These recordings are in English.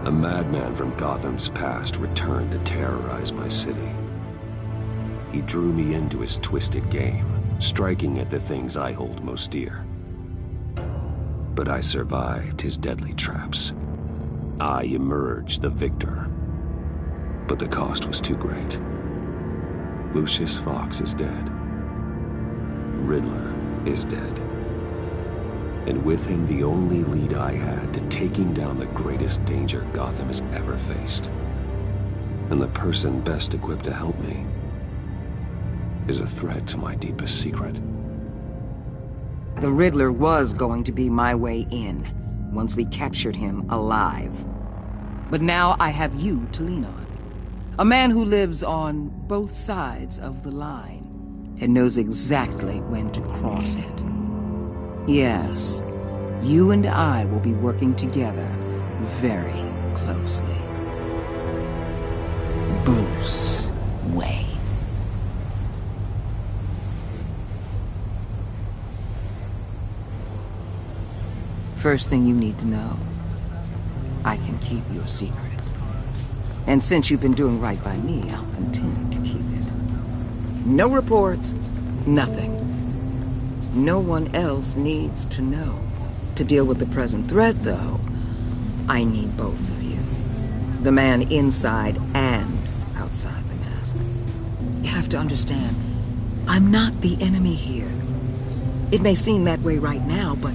A madman from Gotham's past returned to terrorize my city. He drew me into his twisted game, striking at the things I hold most dear. But I survived his deadly traps. I emerged the victor. But the cost was too great. Lucius Fox is dead. Riddler is dead. And with him, the only lead I had to taking down the greatest danger Gotham has ever faced. And the person best equipped to help me is a threat to my deepest secret. The Riddler was going to be my way in, once we captured him alive. But now I have you to lean on. A man who lives on both sides of the line, and knows exactly when to cross it. Yes, you and I will be working together very closely. Bruce Wayne. First thing you need to know, I can keep your secret. And since you've been doing right by me, I'll continue to keep it. No reports, nothing. No one else needs to know. To deal with the present threat, though, I need both of you. The man inside and outside the mask. You have to understand, I'm not the enemy here. It may seem that way right now, but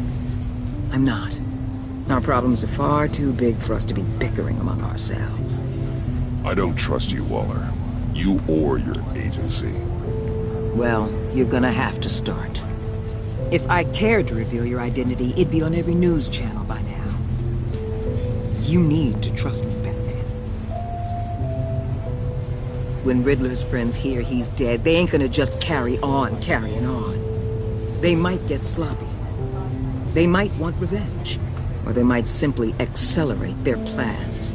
I'm not. Our problems are far too big for us to be bickering among ourselves. I don't trust you, Waller. You or your agency. Well, you're gonna have to start. If I cared to reveal your identity, it'd be on every news channel by now. You need to trust me, Batman. When Riddler's friends hear he's dead, they ain't gonna just carry on carrying on. They might get sloppy. They might want revenge. Or they might simply accelerate their plans.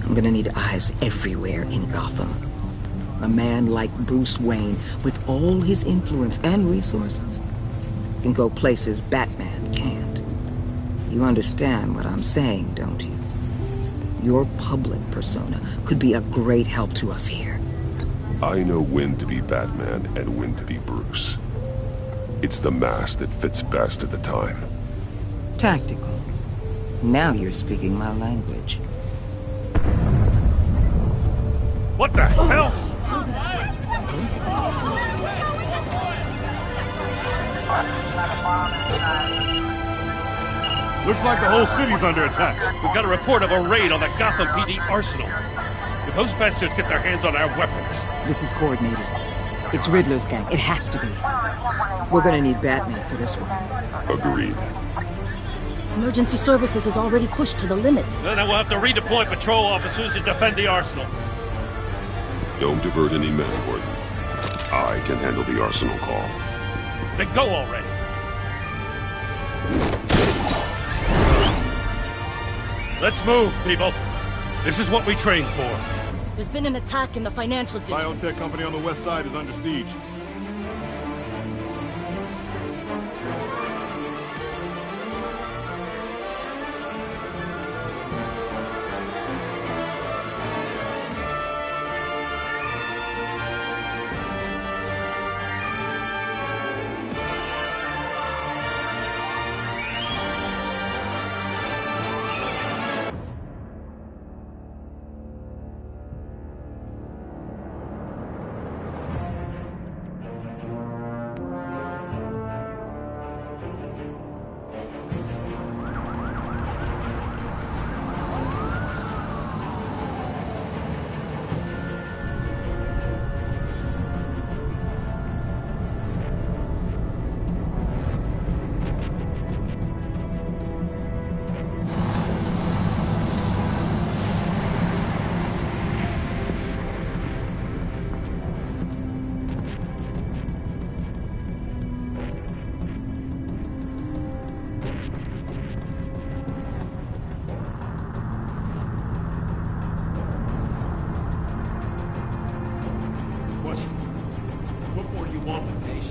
I'm gonna need eyes everywhere in Gotham. A man like Bruce Wayne, with all his influence and resources, can go places Batman can't. You understand what I'm saying, don't you? Your public persona could be a great help to us here. I know when to be Batman and when to be Bruce. It's the mask that fits best at the time. Tactical. Now you're speaking my language. What the hell? Looks like the whole city's under attack. We've got a report of a raid on the Gotham PD arsenal. If those bastards get their hands on our weapons... This is coordinated. It's Riddler's gang. It has to be. We're gonna need Batman for this one. Agreed. Emergency services is already pushed to the limit. Then we'll have to redeploy patrol officers to defend the arsenal. Don't divert any men, Gordon. I can handle the arsenal call. Then go already. Let's move, people. This is what we trained for. There's been an attack in the financial district. Biotech company on the west side is under siege.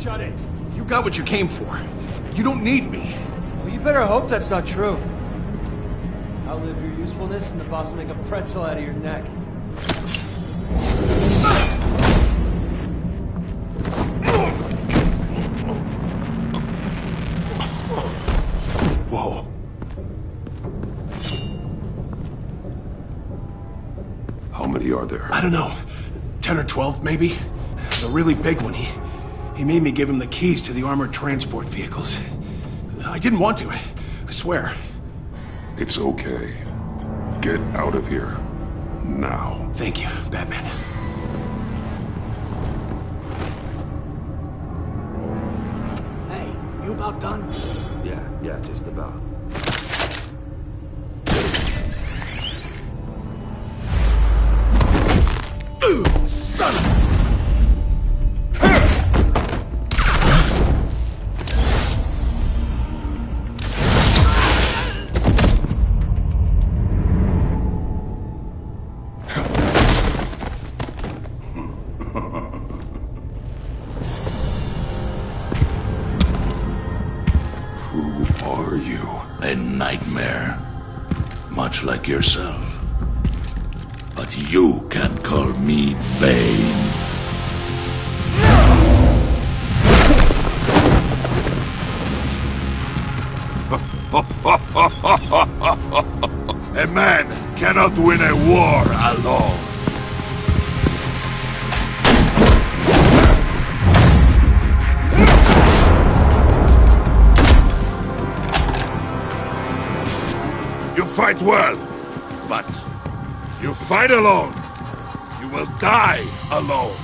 Shut it. You got what you came for. You don't need me. Well, you better hope that's not true. Outlive your usefulness, and the boss will make a pretzel out of your neck. Whoa. How many are there? I don't know. 10 or 12, maybe? The really big one, he made me give him the keys to the armored transport vehicles. I didn't want to, I swear. It's okay. Get out of here. Now. Thank you, Batman. Hey, you about done? Yeah, just about. Son of a... Who are you? A nightmare. Much like yourself. But you can call me Bane. A man cannot win a war alone. You fight well, but you fight alone. You will die alone.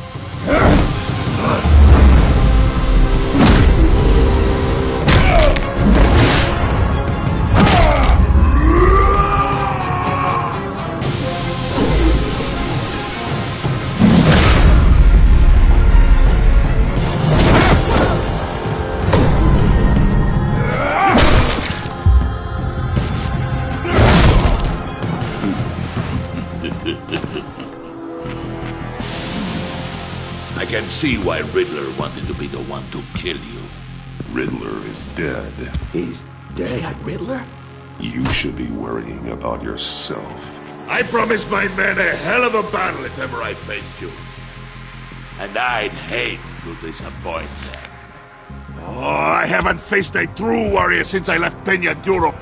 I can see why Riddler wanted to be the one to kill you. Riddler is dead. He's dead. Riddler? You should be worrying about yourself. I promised my men a hell of a battle if ever I faced you. And I'd hate to disappoint them. Oh, I haven't faced a true warrior since I left Peña Duro.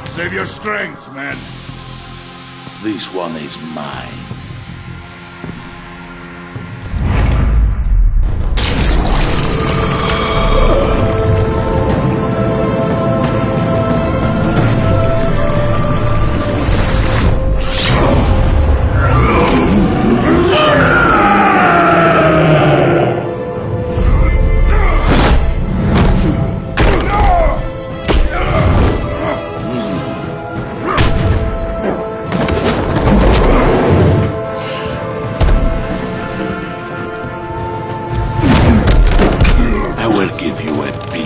Save your strength, man. This one is mine.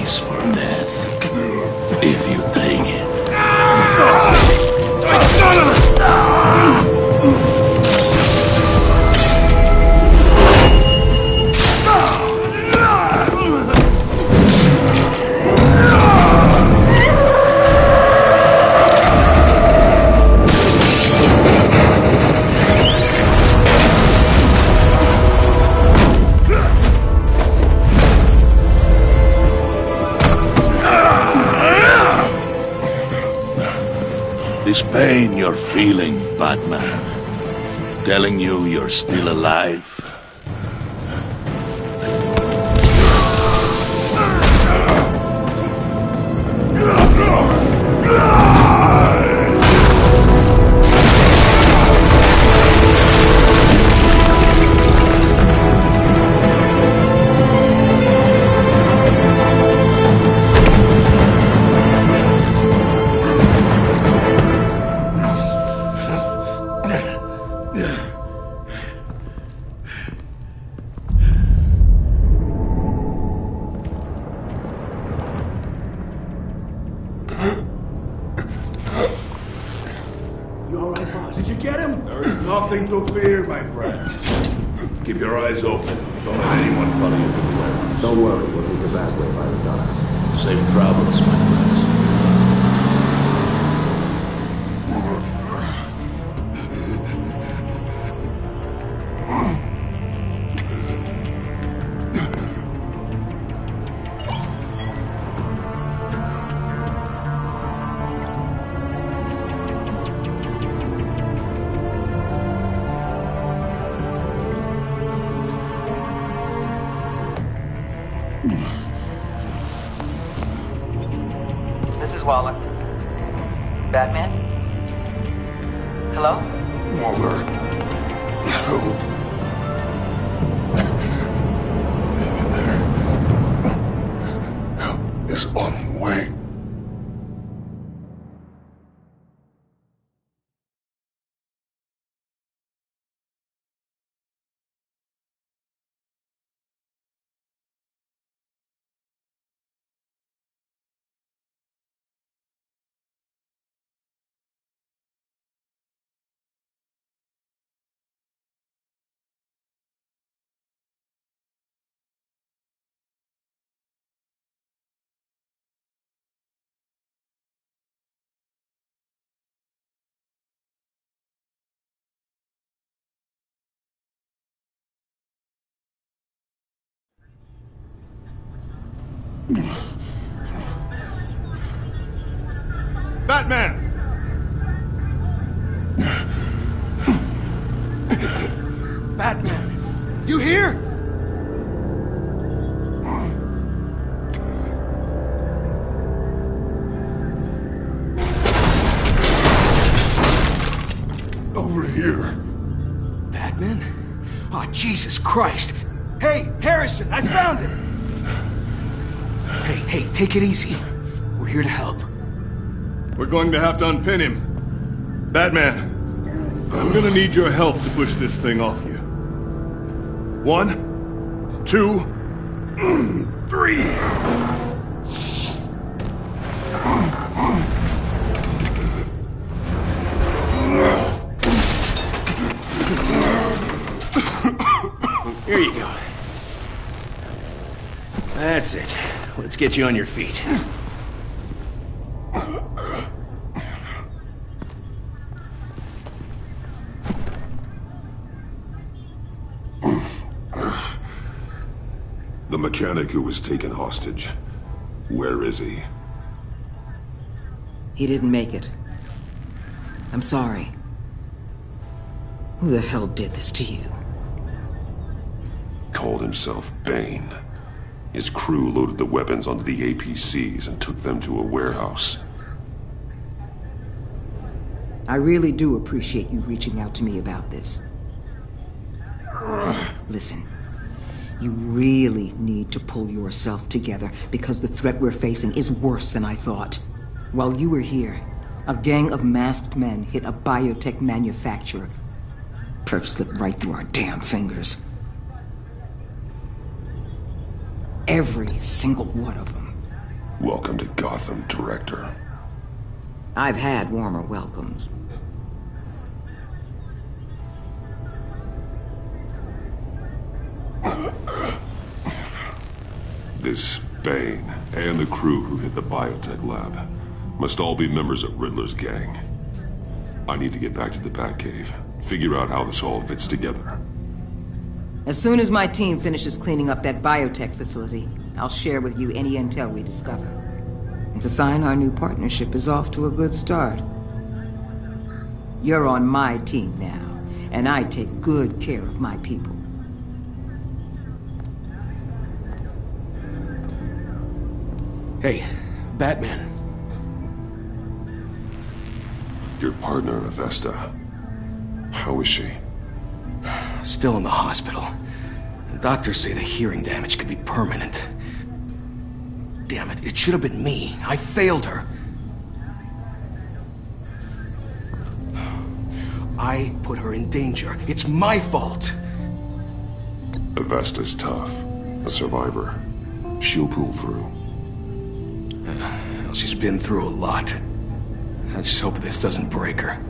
For death, if you take it. This pain you're feeling, Batman, telling you you're still alive? all right, boss? Did you get him? There is nothing to fear, my friend. Keep your eyes open. Don't let anyone follow you to the warehouse. Don't worry, we'll take the back way by the docks. Safe travels, my friends. This is Waller. Batman? Hello? Waller. Help. Help is on the way. Batman! Batman! You here? Over here. Batman? Oh, Jesus Christ! Hey, Harrison, I found him! Hey, take it easy. We're here to help. We're going to have to unpin him. Batman, I'm gonna need your help to push this thing off you. 1, 2, 3. Here you go. That's it. Let's get you on your feet. The mechanic who was taken hostage. Where is he? He didn't make it. I'm sorry. Who the hell did this to you? Called himself Bane. His crew loaded the weapons onto the APCs and took them to a warehouse. I really do appreciate you reaching out to me about this. Listen, you really need to pull yourself together because the threat we're facing is worse than I thought. While you were here, a gang of masked men hit a biotech manufacturer. Perf slipped right through our damn fingers. Every single one of them. Welcome to Gotham, Director. I've had warmer welcomes. This Bane and the crew who hit the biotech lab must all be members of Riddler's gang. I need to get back to the Batcave, figure out how this all fits together. As soon as my team finishes cleaning up that biotech facility, I'll share with you any intel we discover. And to sign our new partnership is off to a good start. You're on my team now, and I take good care of my people. Hey, Batman. Your partner, Avesta. How is she? Still in the hospital. Doctors say the hearing damage could be permanent. Damn it, it should have been me. I failed her. I put her in danger. It's my fault. Avesta's tough. A survivor. She'll pull through. Well, she's been through a lot. I just hope this doesn't break her.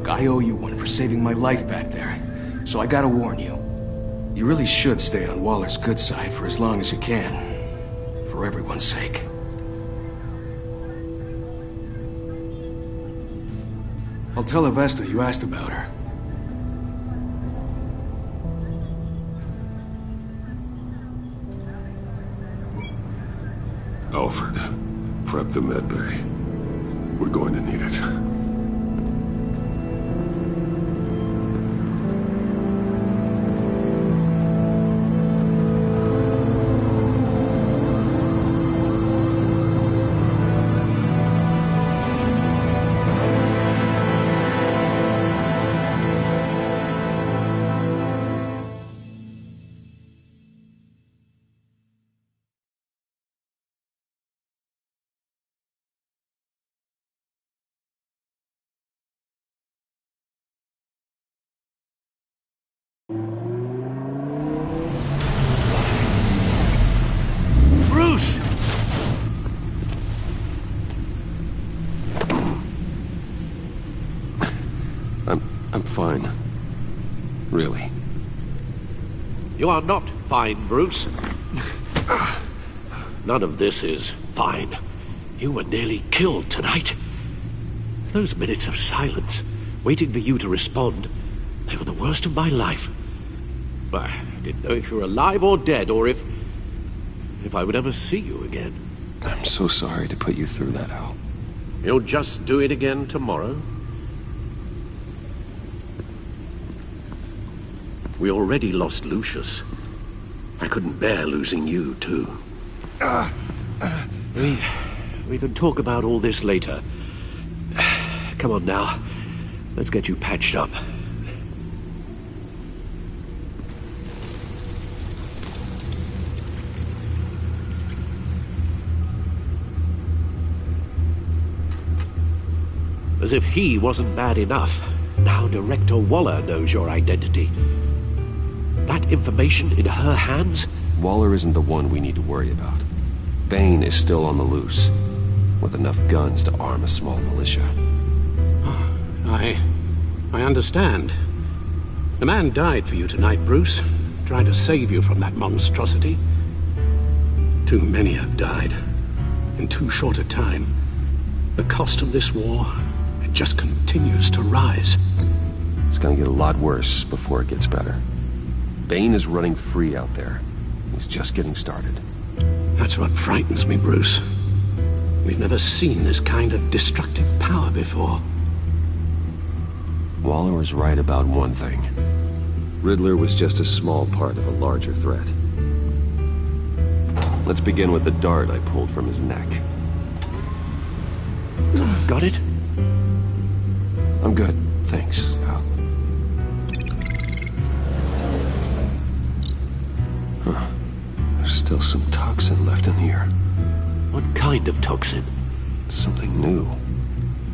Look, I owe you one for saving my life back there. So I gotta warn you. You really should stay on Waller's good side for as long as you can. For everyone's sake. I'll tell Avesta you asked about her. Alfred, prep the med bay. We're going to need it. Bruce! I'm fine. Really. You are not fine, Bruce. None of this is fine. You were nearly killed tonight. Those minutes of silence, waiting for you to respond, they were the worst of my life. I didn't know if you were alive or dead, or if I would ever see you again. I'm so sorry to put you through that, Al. You'll just do it again tomorrow? We already lost Lucius. I couldn't bear losing you, too. We can talk about all this later. Come on now. Let's get you patched up. As if he wasn't bad enough, now Director Waller knows your identity. That information in her hands? Waller isn't the one we need to worry about. Bane is still on the loose, with enough guns to arm a small militia. I understand. The man died for you tonight, Bruce. Trying to save you from that monstrosity. Too many have died. In too short a time. The cost of this war, it just continues to rise. It's gonna get a lot worse before it gets better. Bane is running free out there. He's just getting started. That's what frightens me, Bruce. We've never seen this kind of destructive power before. Waller is right about one thing. Riddler was just a small part of a larger threat. Let's begin with the dart I pulled from his neck. Got it? I'm good, thanks, Al. Huh. There's still some toxin left in here. What kind of toxin? Something new.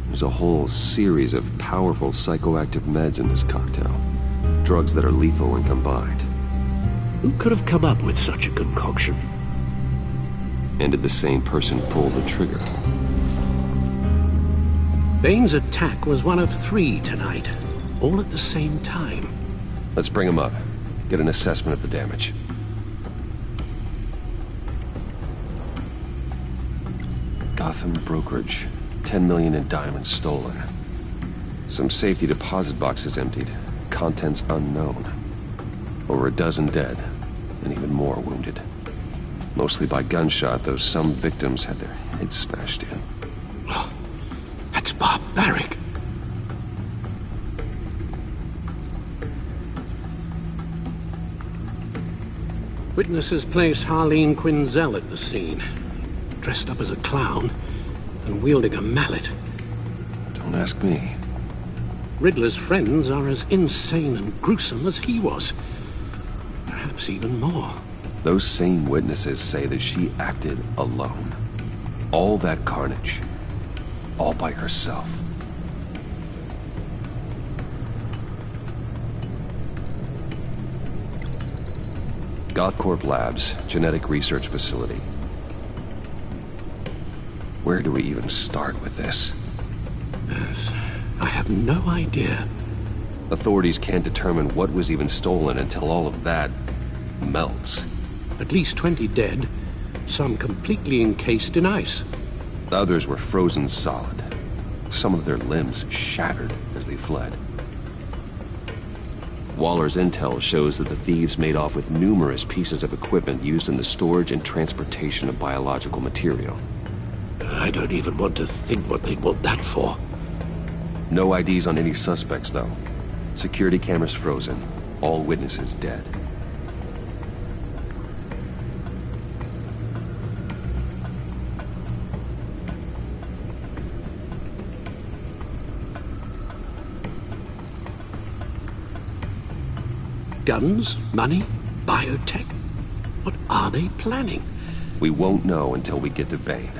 There's a whole series of powerful psychoactive meds in this cocktail. Drugs that are lethal when combined. Who could have come up with such a concoction? And did the same person pull the trigger? Bane's attack was one of 3 tonight, all at the same time. Let's bring him up. Get an assessment of the damage. Gotham brokerage. 10 million in diamonds stolen. Some safety deposit boxes emptied. Contents unknown. Over a dozen dead, and even more wounded. Mostly by gunshot, though some victims had their heads smashed in. Oh, that's barbaric. Witnesses place Harleen Quinzel at the scene, dressed up as a clown and wielding a mallet. Don't ask me. Riddler's friends are as insane and gruesome as he was. Perhaps even more. Those same witnesses say that she acted alone. All that carnage. All by herself. Gothcorp Labs, genetic research facility. Where do we even start with this? Yes. I have no idea. Authorities can't determine what was even stolen until all of that melts. At least 20 dead, some completely encased in ice. Others were frozen solid. Some of their limbs shattered as they fled. Waller's intel shows that the thieves made off with numerous pieces of equipment used in the storage and transportation of biological material. I don't even want to think what they'd want that for. No IDs on any suspects, though. Security cameras frozen. All witnesses dead. Guns? Money? Biotech? What are they planning? We won't know until we get to Bane.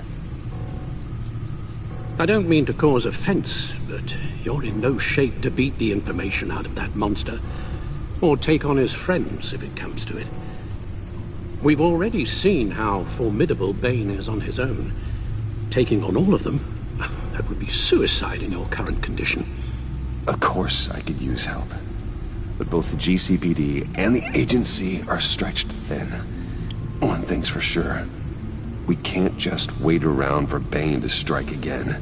I don't mean to cause offense, but you're in no shape to beat the information out of that monster, or take on his friends if it comes to it. We've already seen how formidable Bane is on his own. Taking on all of them, that would be suicide in your current condition. Of course I could use help. But both the GCPD and the agency are stretched thin. One thing's for sure. We can't just wait around for Bane to strike again.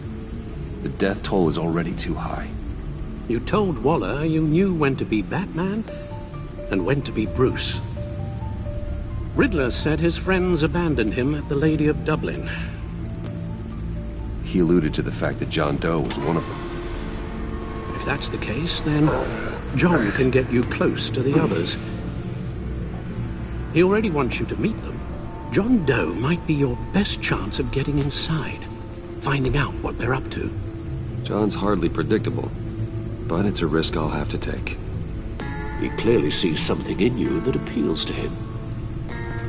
The death toll is already too high. You told Waller you knew when to be Batman and when to be Bruce. Riddler said his friends abandoned him at the Lady of Dublin. He alluded to the fact that John Doe was one of them. If that's the case, then John can get you close to the others. He already wants you to meet them. John Doe might be your best chance of getting inside, finding out what they're up to. John's hardly predictable, but it's a risk I'll have to take. He clearly sees something in you that appeals to him.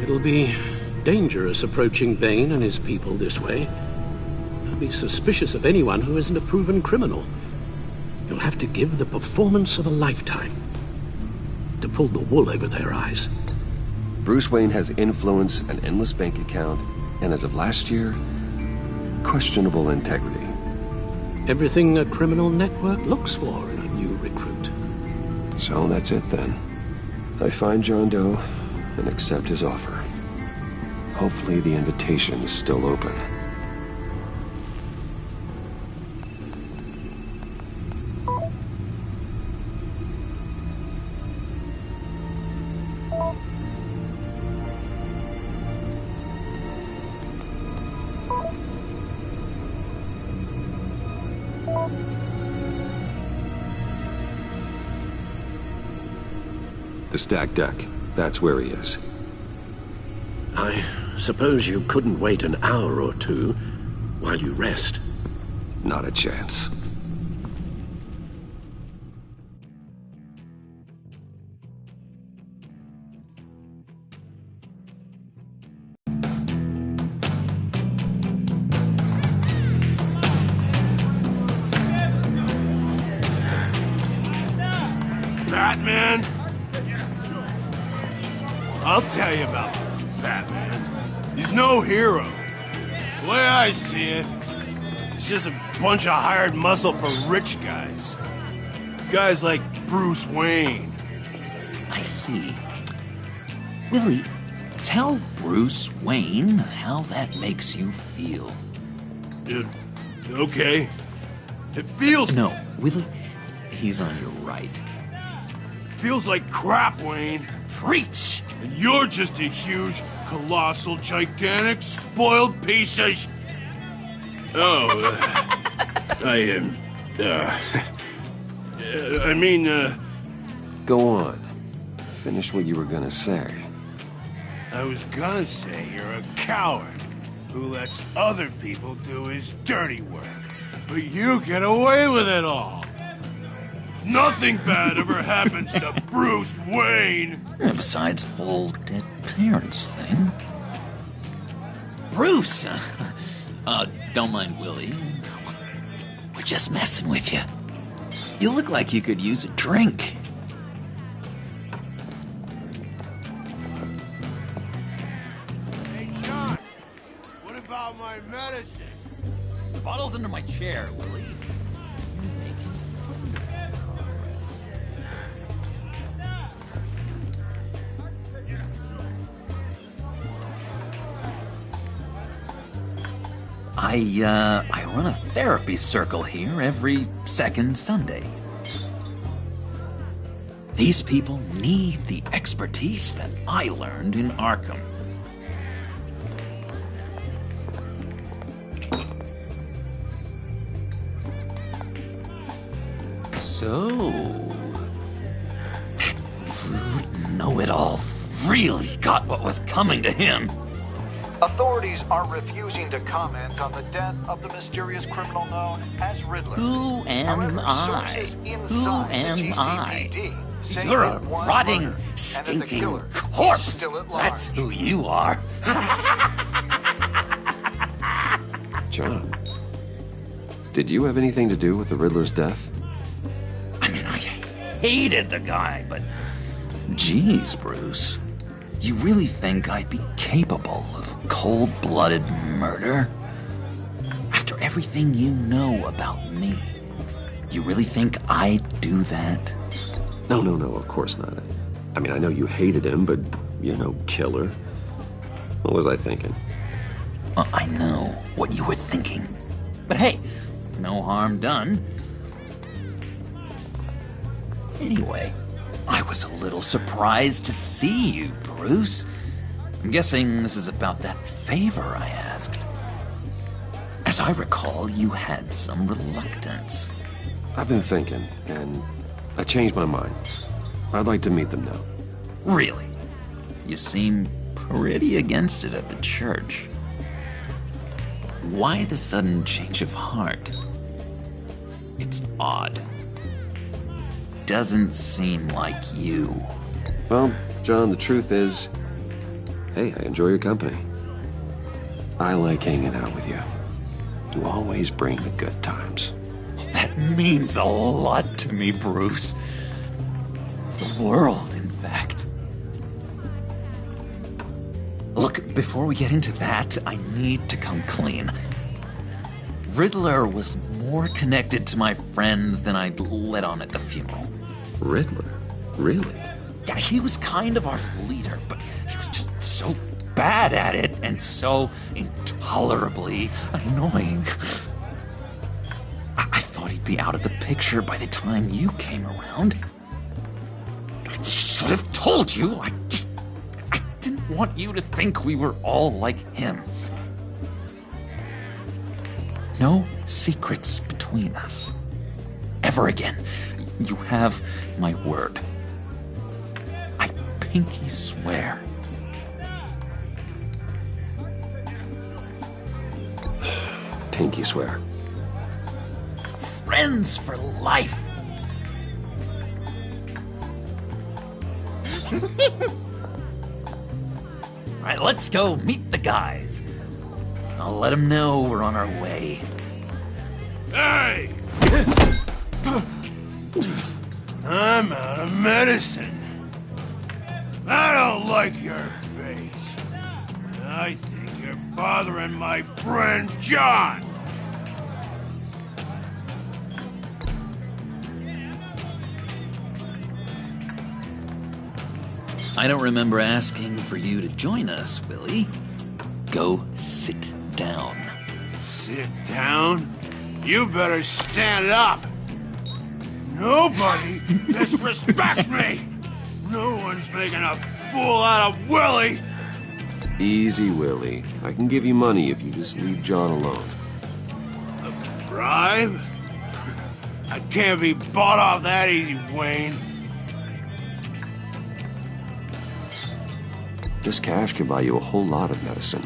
It'll be dangerous approaching Bane and his people this way. They'll be suspicious of anyone who isn't a proven criminal. You'll have to give the performance of a lifetime to pull the wool over their eyes. Bruce Wayne has influence, an endless bank account, and as of last year, questionable integrity. Everything a criminal network looks for in a new recruit. So that's it then. I find John Doe and accept his offer. Hopefully the invitation is still open. The stacked deck. That's where he is. I suppose you couldn't wait an hour or two while you rest? Not a chance. Batman? I'll tell you about Batman. He's no hero. The way I see it, he's just a bunch of hired muscle for rich guys. Guys like Bruce Wayne. I see. Willie, tell Bruce Wayne how that makes you feel. Okay. It feels... No, Willie, he's on your right. Feels like crap, Wayne. Preach! And you're just a huge, colossal, gigantic, spoiled piece of Go on. Finish what you were gonna say. I was gonna say you're a coward who lets other people do his dirty work. But you get away with it all. Nothing bad ever happens to Bruce Wayne. Besides the whole dead parents thing. Bruce! Don't mind Willie. We're just messing with you. You look like you could use a drink. Hey, John. What about my medicine? Bottle's under my chair, Willie. I run a therapy circle here every second Sunday. These people need the expertise that I learned in Arkham. So, that rude know-it-all really got what was coming to him. Authorities are refusing to comment on the death of the mysterious criminal known as Riddler. Who am I? Who am I? You're a rotting, stinking corpse. That's who you are. John, did you have anything to do with the Riddler's death? I mean, I hated the guy, but geez, Bruce. You really think I'd be capable of cold-blooded murder? After everything you know about me, you really think I'd do that? No, of course not. I mean, I know you hated him, but you're no killer. What was I thinking? I know what you were thinking. But hey, no harm done. Anyway, I was a little surprised to see you, Bruce. I'm guessing this is about that favor I asked. As I recall, you had some reluctance. I've been thinking, and I changed my mind. I'd like to meet them now. Really? You seem pretty against it at the church. Why the sudden change of heart? It's odd. Doesn't seem like you. Well, John, the truth is, hey, I enjoy your company. I like hanging out with you. You always bring the good times. That means a lot to me, Bruce. The world, in fact. Look, before we get into that, I need to come clean. Riddler was more connected to my friends than I'd let on at the funeral. Riddler? Really? Yeah, he was kind of our leader, but he was just so bad at it and so intolerably annoying. I thought he'd be out of the picture by the time you came around. I should have told you. I didn't want you to think we were all like him. No secrets between us. Ever again. You have my word. I pinky swear. Pinky swear. Friends for life. All right, let's go meet the guys. I'll let them know we're on our way. Hey! I'm out of medicine. I don't like your face. I think you're bothering my friend John. I don't remember asking for you to join us, Willie. Go sit down. Sit down? You better stand up. Nobody disrespects me. No one's making a fool out of Willie. Easy, Willie. I can give you money if you just leave John alone. A bribe? I can't be bought off that easy, Wayne. This cash can buy you a whole lot of medicine.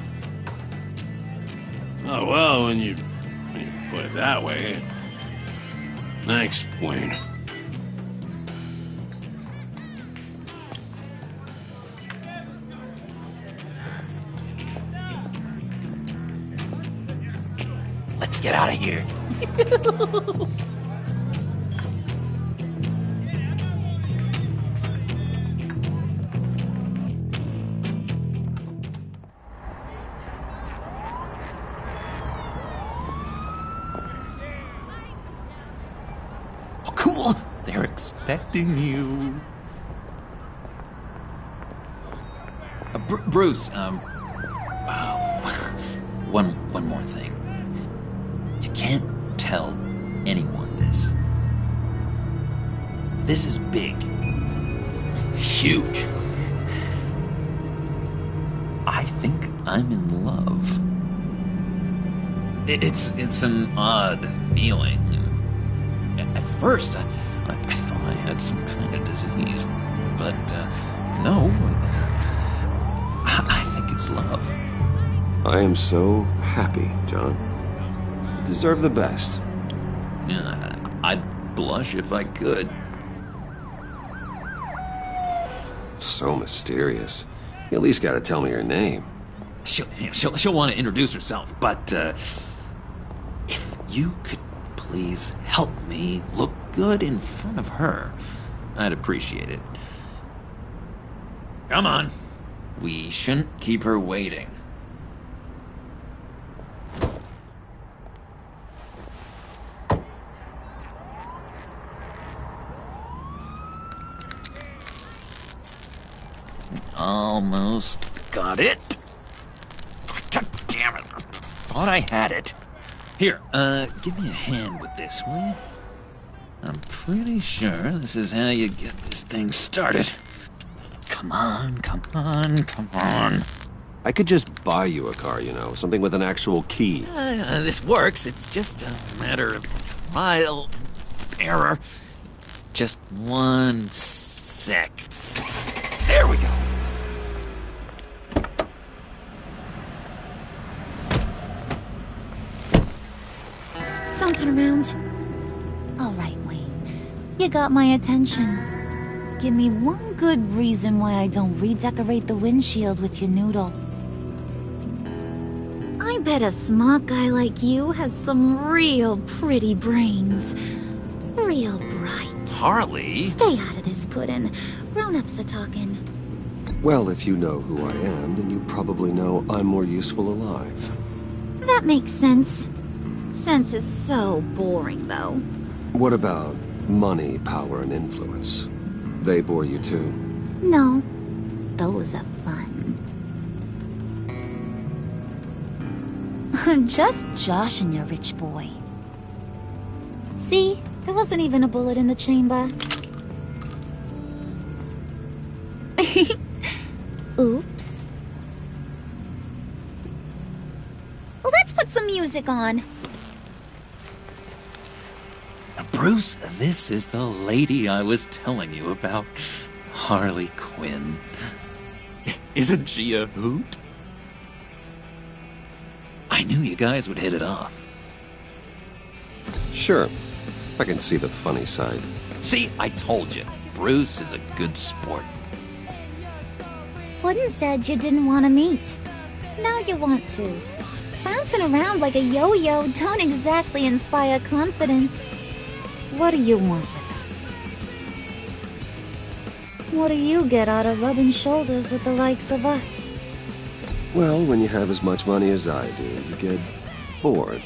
Oh, well, when you put it that way. Thanks, Wayne. Let's get out of here. school. They're expecting you. Bruce, one more thing. You can't tell anyone this. This is big. Huge. I think I'm in love. It's an odd feeling. At first, I thought I had some kind of disease, but no. I think it's love. I am so happy, John. You deserve the best. Yeah, I'd blush if I could. So mysterious. You at least gotta tell me her name. She'll want to introduce herself, but if you could please help me look good in front of her, I'd appreciate it. Come on. We shouldn't keep her waiting. Almost got it. God damn it. Thought I had it. Here, give me a hand with this, will you? I'm pretty sure this is how you get this thing started. Come on, come on, come on. I could just buy you a car, you know, something with an actual key. This works. It's just a matter of trial and error. Just 1 sec. There we go. Don't turn around. All right, Wayne. You got my attention. Give me one good reason why I don't redecorate the windshield with your noodle. I bet a smart guy like you has some real pretty brains. Real bright. Harley? Stay out of this, Puddin'. Grown-ups are talking. Well, if you know who I am, then you probably know I'm more useful alive. That makes sense. Sense is so boring, though. What about money, power, and influence? They bore you too? No. Those are fun. I'm just joshing you, rich boy. See? There wasn't even a bullet in the chamber. Oops. Let's put some music on. Bruce, this is the lady I was telling you about. Harley Quinn. Isn't she a hoot? I knew you guys would hit it off. Sure. I can see the funny side. See, I told you. Bruce is a good sport. Puddin' said you didn't want to meet. Now you want to. Bouncing around like a yo-yo don't exactly inspire confidence. What do you want with us? What do you get out of rubbing shoulders with the likes of us? Well, when you have as much money as I do, you get bored.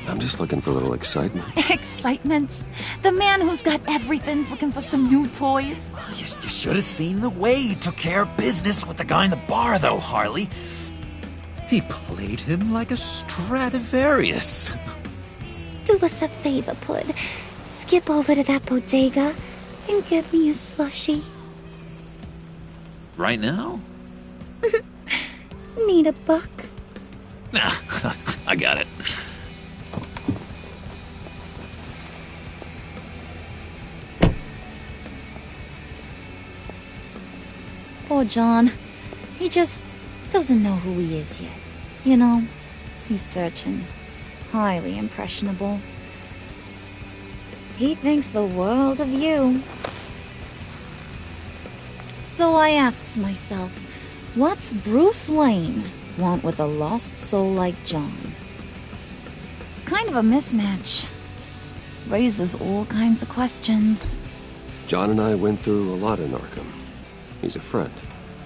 I'm just looking for a little excitement. Excitement? The man who's got everything's looking for some new toys. You should have seen the way he took care of business with the guy in the bar, though, Harley. He played him like a Stradivarius. Do us a favor, Pud. Skip over to that bodega and get me a slushie. Right now? Need a buck? Nah, I got it. Poor John. He just doesn't know who he is yet. You know, he's searching. Highly impressionable. He thinks the world of you. So I asks myself, what's Bruce Wayne want with a lost soul like John? It's kind of a mismatch. Raises all kinds of questions. John and I went through a lot in Arkham. He's a friend.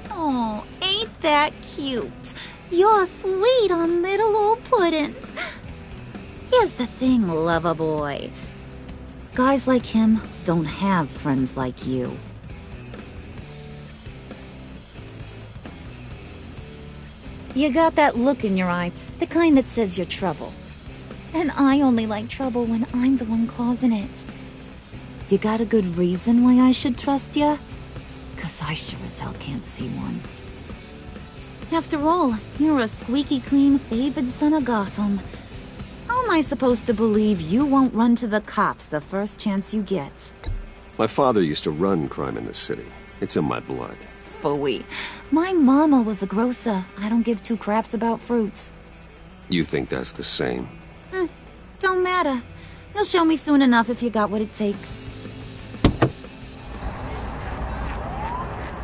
Oh, ain't that cute? You're sweet on little old Puddin'. Here's the thing, lover boy. Guys like him don't have friends like you. You got that look in your eye, the kind that says you're trouble. And I only like trouble when I'm the one causing it. You got a good reason why I should trust you? 'Cause I sure as hell can't see one. After all, you're a squeaky clean favored son of Gotham. How am I supposed to believe you won't run to the cops the first chance you get? My father used to run crime in this city. It's in my blood. Phooey. My mama was a grocer. I don't give two craps about fruits. You think that's the same? Don't matter. You'll show me soon enough if you got what it takes.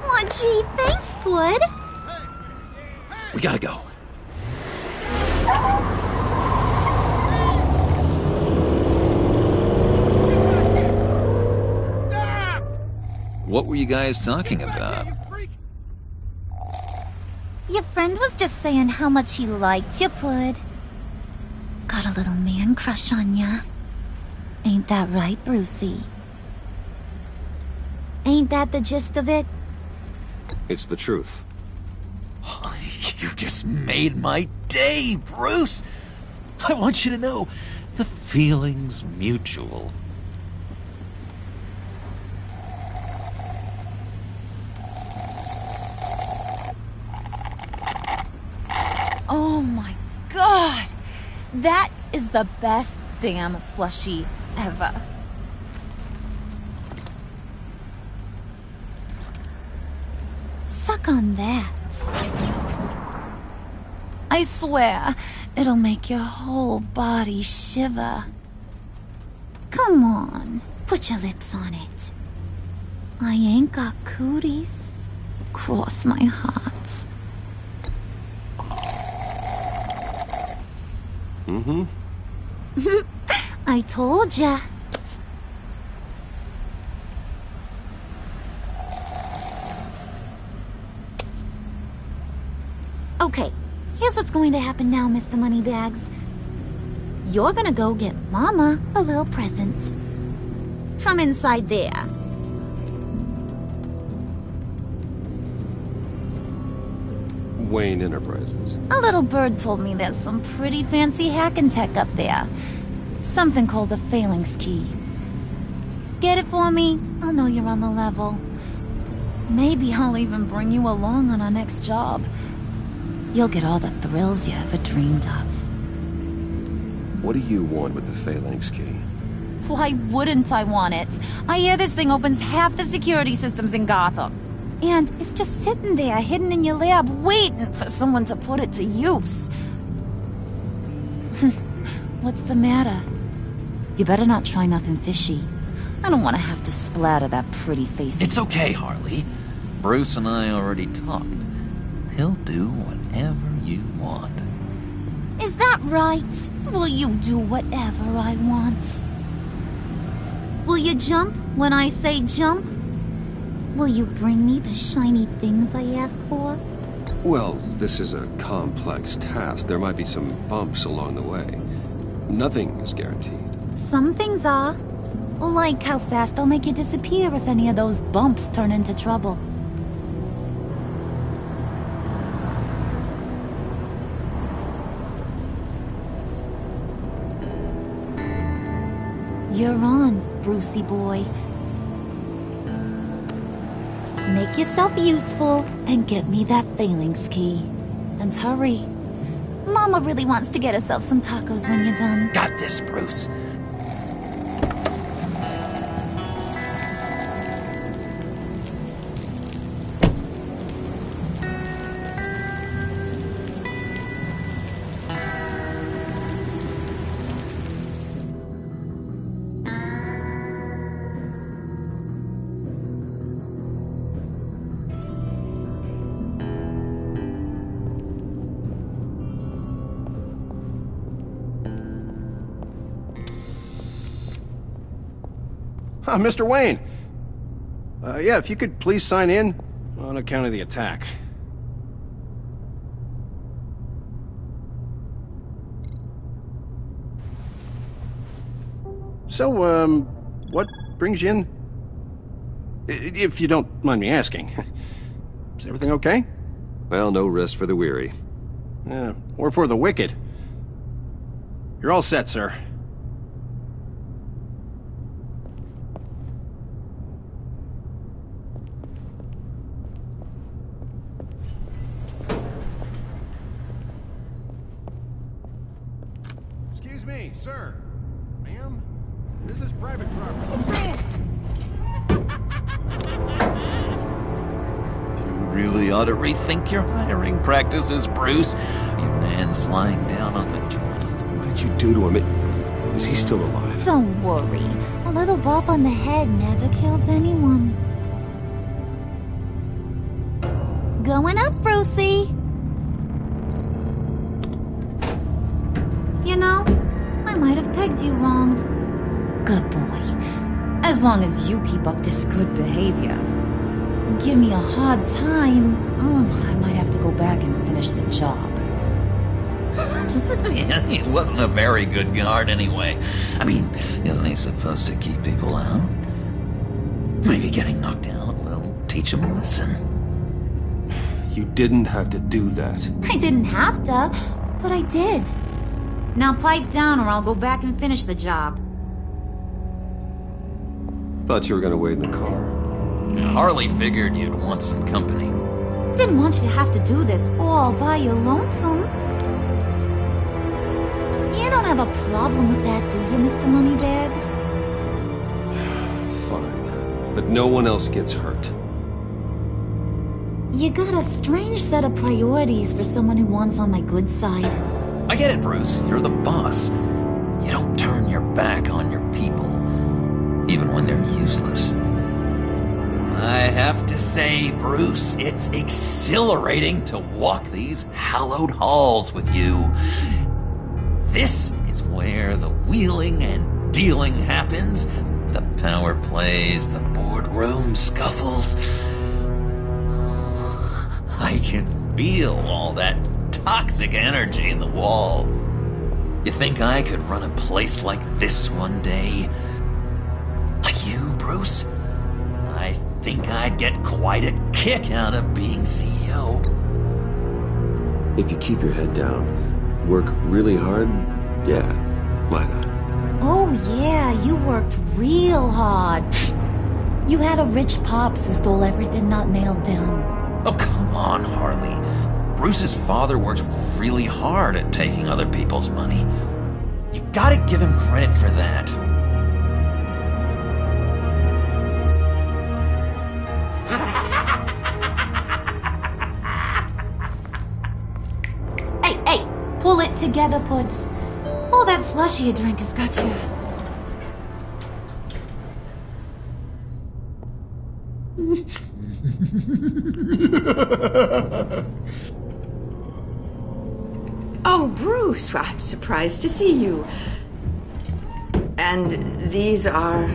Aw, gee, thanks, Bud. We gotta go. What were you guys talking about? Your friend was just saying how much he liked you, Bud. Got a little man crush on ya. Ain't that right, Brucey? Ain't that the gist of it? It's the truth. You just made my day, Bruce! I want you to know, the feeling's mutual. Oh my god! That is the best damn slushie ever. Suck on that. I swear, it'll make your whole body shiver. Come on, put your lips on it. I ain't got cooties. Cross my heart. Mm-hmm. I told ya. Okay, here's what's going to happen now, Mr. Moneybags. You're gonna go get Mama a little present. From inside there. Wayne Enterprises. A little bird told me there's some pretty fancy hacking tech up there. Something called a phalanx key. Get it for me? I'll know you're on the level. Maybe I'll even bring you along on our next job. You'll get all the thrills you ever dreamed of. What do you want with the phalanx key? Why wouldn't I want it? I hear this thing opens half the security systems in Gotham. And it's just sitting there, hidden in your lab, waiting for someone to put it to use. What's the matter? You better not try nothing fishy. I don't want to have to splatter that pretty face. It's okay, Harley. Bruce and I already talked. He'll do whatever you want. Is that right? Will you do whatever I want? Will you jump when I say jump? Will you bring me the shiny things I ask for? Well, this is a complex task. There might be some bumps along the way. Nothing is guaranteed. Some things are. Like how fast I'll make you disappear if any of those bumps turn into trouble. You're on, Brucey boy. Make yourself useful and get me that phalanx key. And hurry. Mama really wants to get herself some tacos when you're done. Got this, Bruce. Mr. Wayne. Yeah, if you could please sign in on account of the attack. So, what brings you in? If you don't mind me asking. Is everything okay? Well, no rest for the weary. Or for the wicked. You're all set, sir. Excuse me, sir. Ma'am? This is private property. Really ought to rethink your hiring practices, Bruce. Your man's lying down on the job. What did you do to him? Is he still alive? Don't worry. A little bop on the head never killed anyone. Going up, Brucey. You know, I might have pegged you wrong. Good boy. As long as you keep up this good behavior. Give me a hard time, I might have to go back and finish the job. Yeah, he wasn't a very good guard anyway. I mean, isn't he supposed to keep people out? Maybe getting knocked out will teach him a lesson. You didn't have to do that. I didn't have to, but I did. Now pipe down or I'll go back and finish the job. Thought you were gonna wait in the car. Harley figured you'd want some company. Didn't want you to have to do this all by your lonesome. You don't have a problem with that, do you, Mr. Moneybags? Fine. But no one else gets hurt. You got a strange set of priorities for someone who wants on my good side. I get it, Bruce. You're the boss. You don't turn your back on your people, even when they're useless. I have to say, Bruce, it's exhilarating to walk these hallowed halls with you. This is where the wheeling and dealing happens, the power plays, the boardroom scuffles. I can feel all that toxic energy in the walls. You think I could run a place like this one day? Like you, Bruce? I think I'd get quite a kick out of being CEO. If you keep your head down, work really hard, yeah, why not? Oh yeah, you worked real hard. You had a rich pops who stole everything not nailed down. Oh, come on, Harley. Bruce's father worked really hard at taking other people's money. You gotta give him credit for that. Hey, pull it together, Puds. All that slushy you drink has got you. Oh, Bruce, I'm surprised to see you. And these are...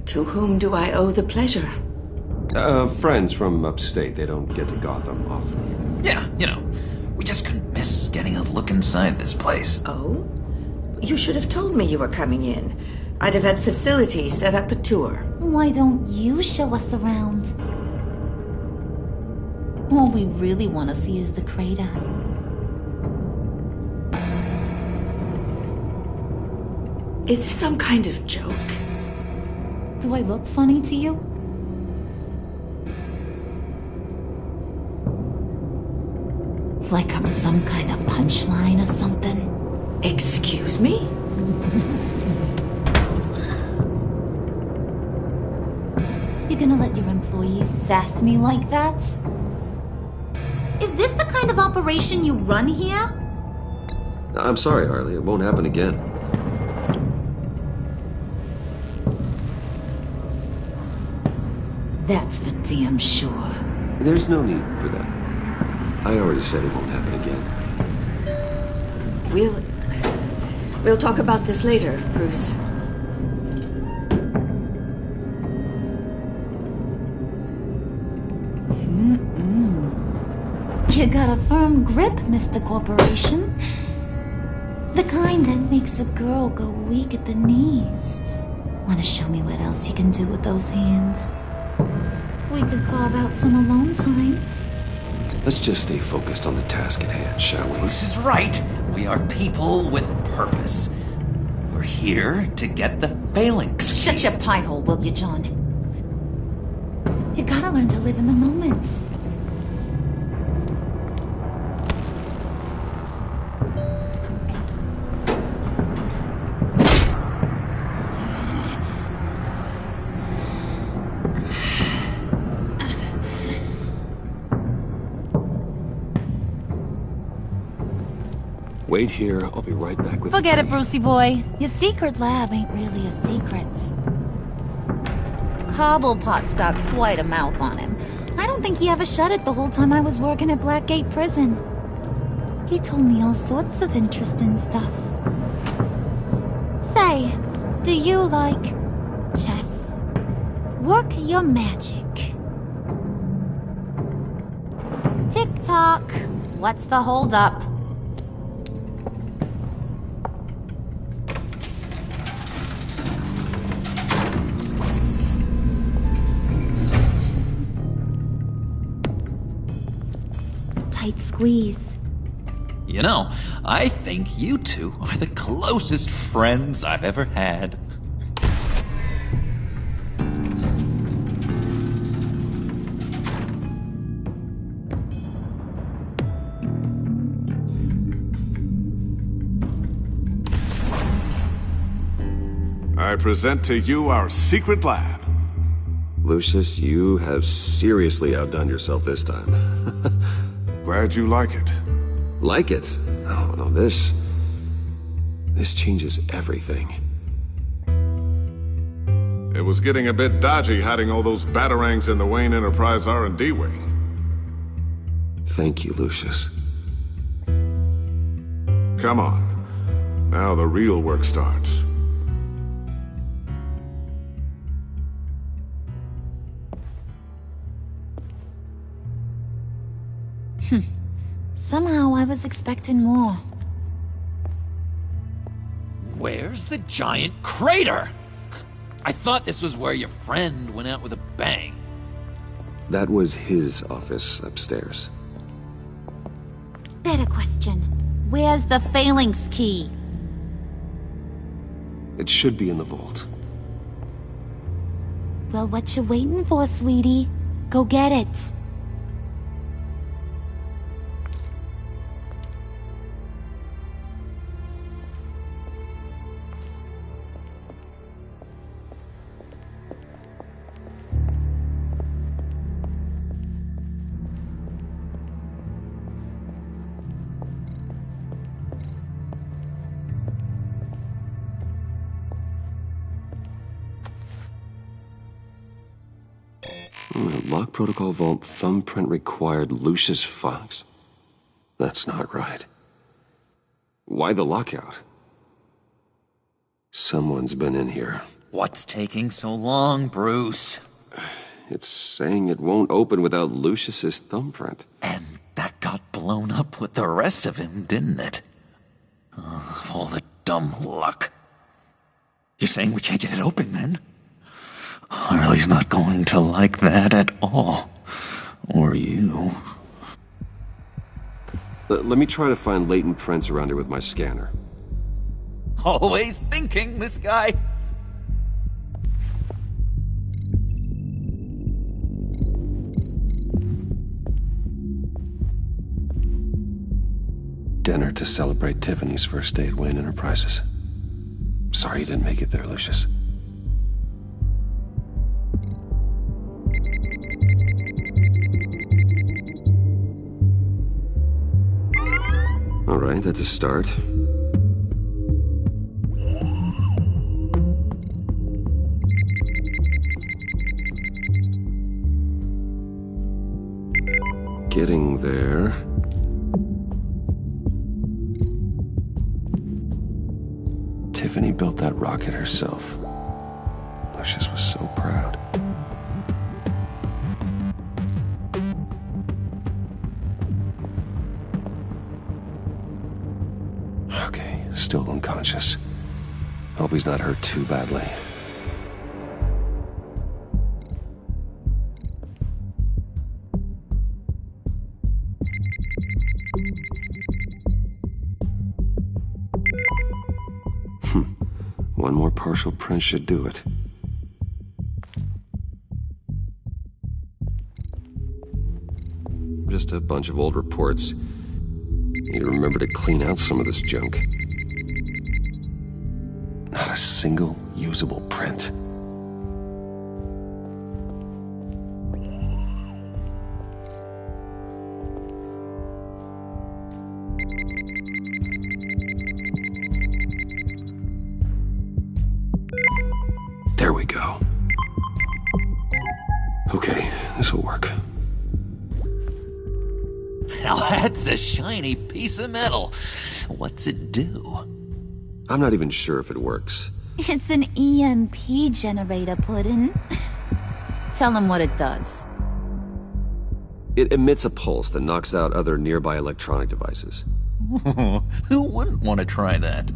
To whom do I owe the pleasure? Friends from upstate. They don't get to Gotham often. Yeah, you know, we just couldn't miss getting a look inside this place. Oh? You should have told me you were coming in. I'd have had facilities set up a tour. Why don't you show us around? All we really want to see is the crater. Is this some kind of joke? Do I look funny to you? Like I'm some kind of punchline or something? Excuse me? You gonna let your employees sass me like that? Is this the kind of operation you run here? I'm sorry, Harley. It won't happen again. That's for damn sure. There's no need for that. I already said it won't happen again. We'll talk about this later, Bruce. You got a firm grip, Mr. Corporation. The kind that makes a girl go weak at the knees. Wanna show me what else you can do with those hands? We could carve out some alone time. Let's just stay focused on the task at hand, shall we? Bruce is right. We are people with purpose. We're here to get the phalanx. Shut your pie hole, will you, John? You gotta learn to live in the moment. Wait here, I'll be right back with Forget it, Brucey boy. Your secret lab ain't really a secret. Cobblepot's got quite a mouth on him. I don't think he ever shut it the whole time I was working at Blackgate Prison. He told me all sorts of interesting stuff. Say, do you like chess? Work your magic. Tick-tock. What's the holdup? Tight squeeze. You know, I think you two are the closest friends I've ever had. I present to you our secret lab. Lucius, you have seriously outdone yourself this time. Glad you like it. Like it? Oh, no, this changes everything. It was getting a bit dodgy hiding all those batarangs in the Wayne Enterprise R&D wing. Thank you, Lucius. Come on. Now the real work starts. Somehow I was expecting more. Where's the giant crater? I thought this was where your friend went out with a bang. That was his office upstairs. Better question. Where's the phalanx key? It should be in the vault. Well, what you waiting for, sweetie? Go get it. Lock protocol vault thumbprint required Lucius Fox. That's not right. Why the lockout? Someone's been in here. What's taking so long, Bruce? It's saying it won't open without Lucius's thumbprint. And that got blown up with the rest of him, didn't it? All the dumb luck. You're saying we can't get it open, then? Harley's not going to like that at all. Or you. Let me try to find latent prints around here with my scanner. Always thinking, this guy. Dinner to celebrate Tiffany's first day at Wayne Enterprises. Sorry you didn't make it there, Lucius. All right, that's a start. Getting there. Tiffany built that rocket herself. Lucius was so proud. Okay, still unconscious. Hope he's not hurt too badly. One more partial print should do it. Just a bunch of old reports. Need to remember to clean out some of this junk. Not a single usable print. There we go. Okay, this'll work. Now that's a shiny piece of metal. What's it do? I'm not even sure if it works. It's an EMP generator, Puddin'. Tell him what it does. It emits a pulse that knocks out other nearby electronic devices. Who wouldn't want to try that?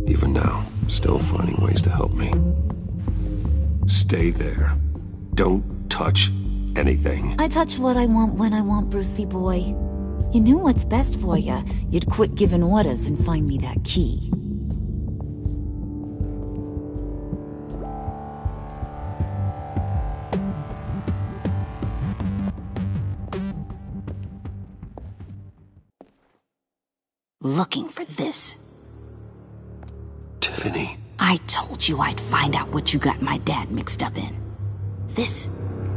Even now, still finding ways to help me. Stay there. Don't touch anything. I touch what I want when I want, Brucey boy. You knew what's best for you. You'd quit giving orders and find me that key. Looking for this. Tiffany. I told you I'd find out what you got my dad mixed up in. This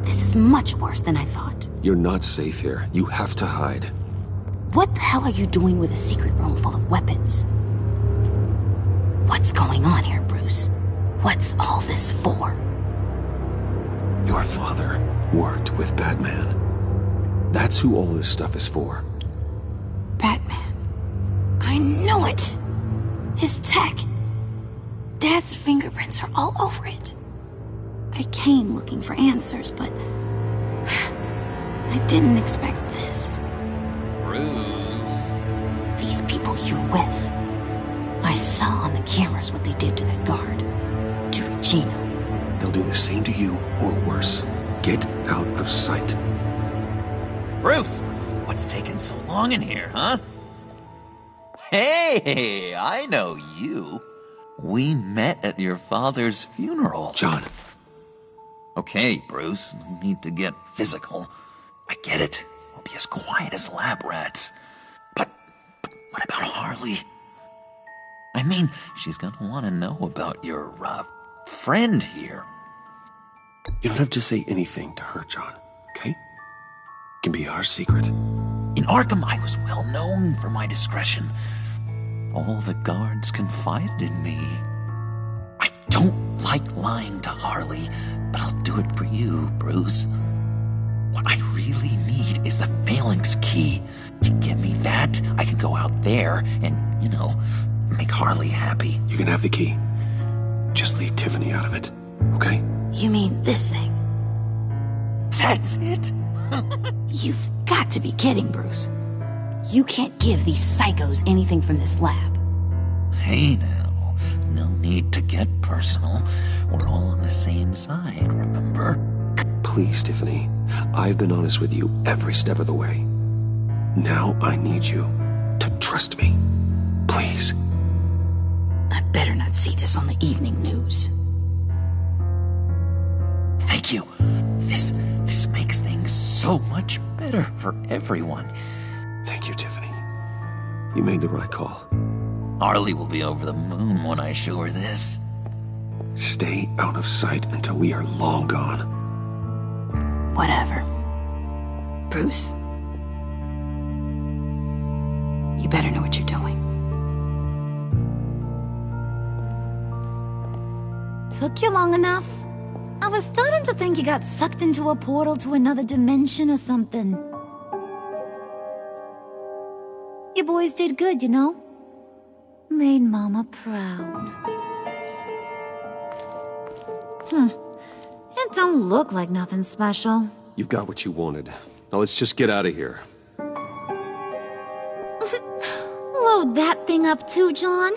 is much worse than I thought. You're not safe here. You have to hide. What the hell are you doing with a secret room full of weapons? What's going on here, Bruce? What's all this for? Your father worked with Batman. That's who all this stuff is for. Batman. I knew it! His tech. Dad's fingerprints are all over it. I came looking for answers, but I didn't expect this. Bruce. These people you're with. I saw on the cameras what they did to that guard. To Regina. They'll do the same to you, or worse. Get out of sight. Bruce! What's taking so long in here, huh? Hey, I know you. We met at your father's funeral. John. Okay, Bruce, no need to get physical. I get it. We'll be as quiet as lab rats. But what about Harley? I mean, she's gonna want to know about your, friend here. You don't have to say anything to her, John, okay? It can be our secret. In Arkham, I was well known for my discretion. All the guards confided in me. I don't like lying to Harley, but I'll do it for you, Bruce. What I really need is the Phalanx key. You give me that, I can go out there and, make Harley happy. You can have the key. Just leave Tiffany out of it, okay? You mean this thing? That's it? You've got to be kidding, Bruce. You can't give these psychos anything from this lab. Hey now, no need to get personal. We're all on the same side, remember? Please, Tiffany. I've been honest with you every step of the way. Now I need you to trust me. Please. I better not see this on the evening news. Thank you. This makes things so much better for everyone. Thank you, Tiffany. You made the right call. Harley will be over the moon when I show her this. Stay out of sight until we are long gone. Whatever. Bruce. You better know what you're doing. Took you long enough? I was was starting to think you got sucked into a portal to another dimension or something. You boys did good, you know? Made Mama proud. It don't look like nothing special. You've got what you wanted. Now let's just get out of here. Load that thing up too, John.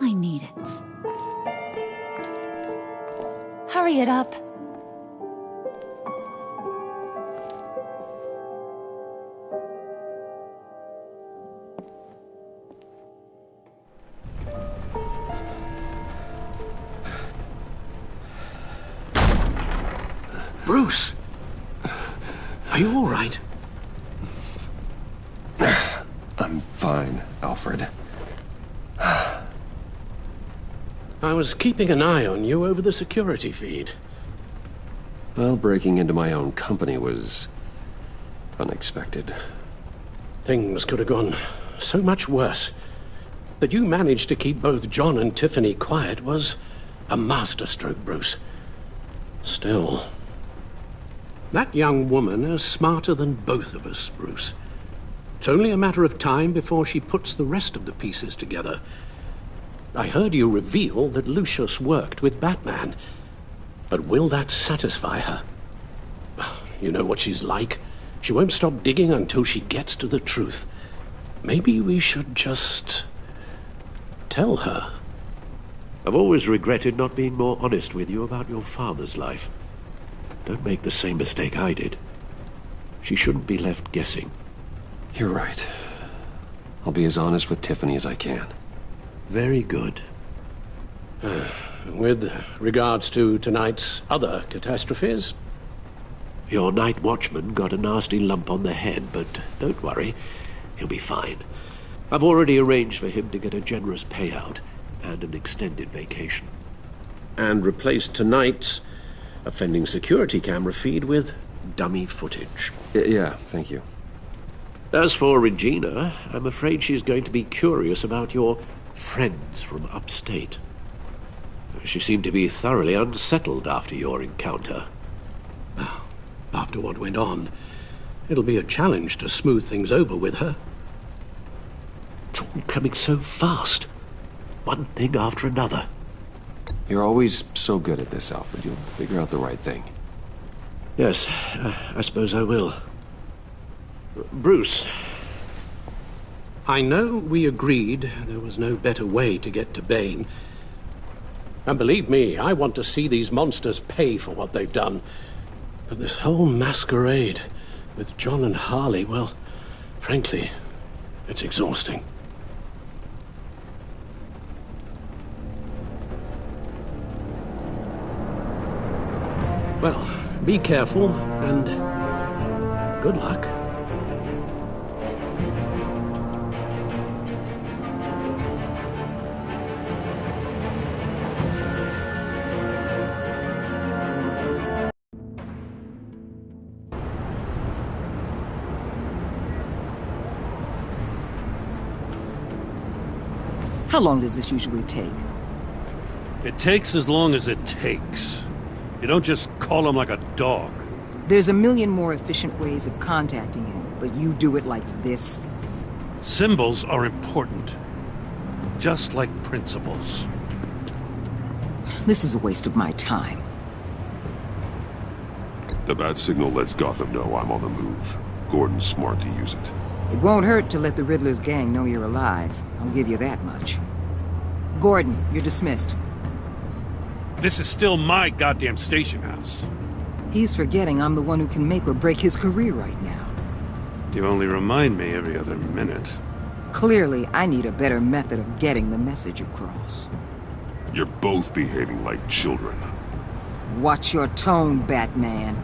I need it. Hurry it up. Bruce! Are you all right? I'm fine, Alfred. I was keeping an eye on you over the security feed. Well, breaking into my own company was unexpected. Things could have gone so much worse. That you managed to keep both John and Tiffany quiet was a masterstroke, Bruce. Still, that young woman is smarter than both of us, Bruce. It's only a matter of time before she puts the rest of the pieces together. I heard you reveal that Lucius worked with Batman. But will that satisfy her? You know what she's like. She won't stop digging until she gets to the truth. Maybe we should just tell her. I've always regretted not being more honest with you about your father's life. Don't make the same mistake I did. She shouldn't be left guessing. You're right. I'll be as honest with Tiffany as I can. Very good. With regards to tonight's other catastrophes? Your night watchman got a nasty lump on the head, but don't worry. He'll be fine. I've already arranged for him to get a generous payout and an extended vacation. And replaced tonight's offending security camera feed with dummy footage. Yeah, thank you. As for Regina, I'm afraid she's going to be curious about your friends from upstate. She seemed to be thoroughly unsettled after your encounter. Well, after what went on, it'll be a challenge to smooth things over with her. It's all coming so fast. One thing after another. You're always so good at this, Alfred. You'll figure out the right thing. Yes, I suppose I will. Bruce. I know we agreed there was no better way to get to Bane. And believe me, I want to see these monsters pay for what they've done. But this whole masquerade with John and Harley, well, frankly, it's exhausting. Well, be careful, and good luck. How long does this usually take? It takes as long as it takes. You don't just call him like a dog. There's a million more efficient ways of contacting him, but you do it like this? Symbols are important. Just like principles. This is a waste of my time. The bat signal lets Gotham know I'm on the move. Gordon's smart to use it. It won't hurt to let the Riddler's gang know you're alive. I'll give you that much. Gordon, you're dismissed. This is still my goddamn station house. He's forgetting I'm the one who can make or break his career right now. You only remind me every other minute. Clearly, I need a better method of getting the message across. You're both behaving like children. Watch your tone, Batman.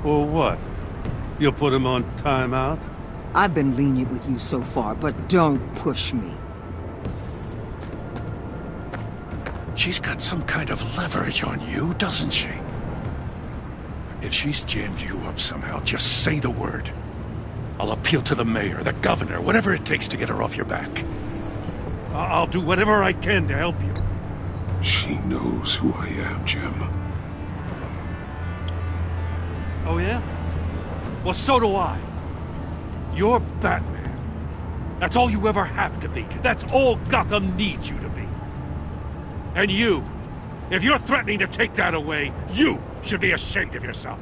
Or what? You'll put him on timeout? I've been lenient with you so far, but don't push me. She's got some kind of leverage on you, doesn't she? If she's jammed you up somehow, just say the word. I'll appeal to the mayor, the governor, whatever it takes to get her off your back. I'll do whatever I can to help you. She knows who I am, Jim. Oh, yeah? Well, so do I. You're Batman. That's all you ever have to be. That's all Gotham needs you to be. And you, if you're threatening to take that away, you should be ashamed of yourself.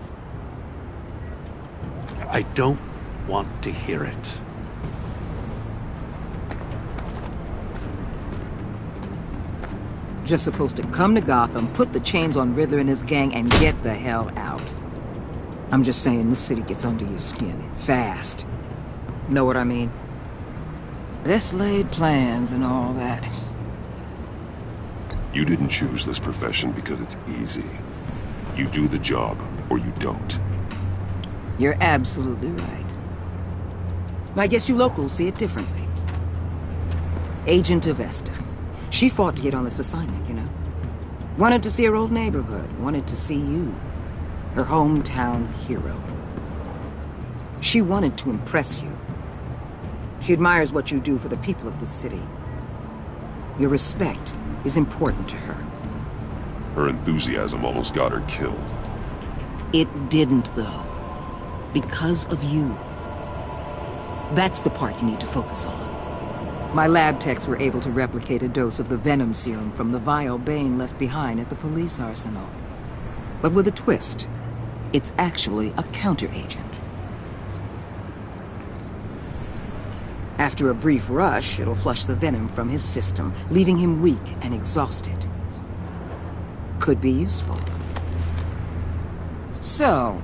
I don't want to hear it. Just supposed to come to Gotham, put the chains on Riddler and his gang, and get the hell out. I'm just saying, this city gets under your skin. Fast. Know what I mean? Best laid plans and all that. You didn't choose this profession because it's easy. You do the job, or you don't. You're absolutely right. I guess you locals see it differently. Agent Avesta. She fought to get on this assignment, you know? Wanted to see her old neighborhood. Wanted to see you. Her hometown hero. She wanted to impress you. She admires what you do for the people of the city. Your respect is important to her. Her enthusiasm almost got her killed. It didn't, though. Because of you. That's the part you need to focus on. My lab techs were able to replicate a dose of the venom serum from the vial Bane left behind at the police arsenal. But with a twist. It's actually a counter-agent. After a brief rush, it'll flush the venom from his system, leaving him weak and exhausted. Could be useful. So,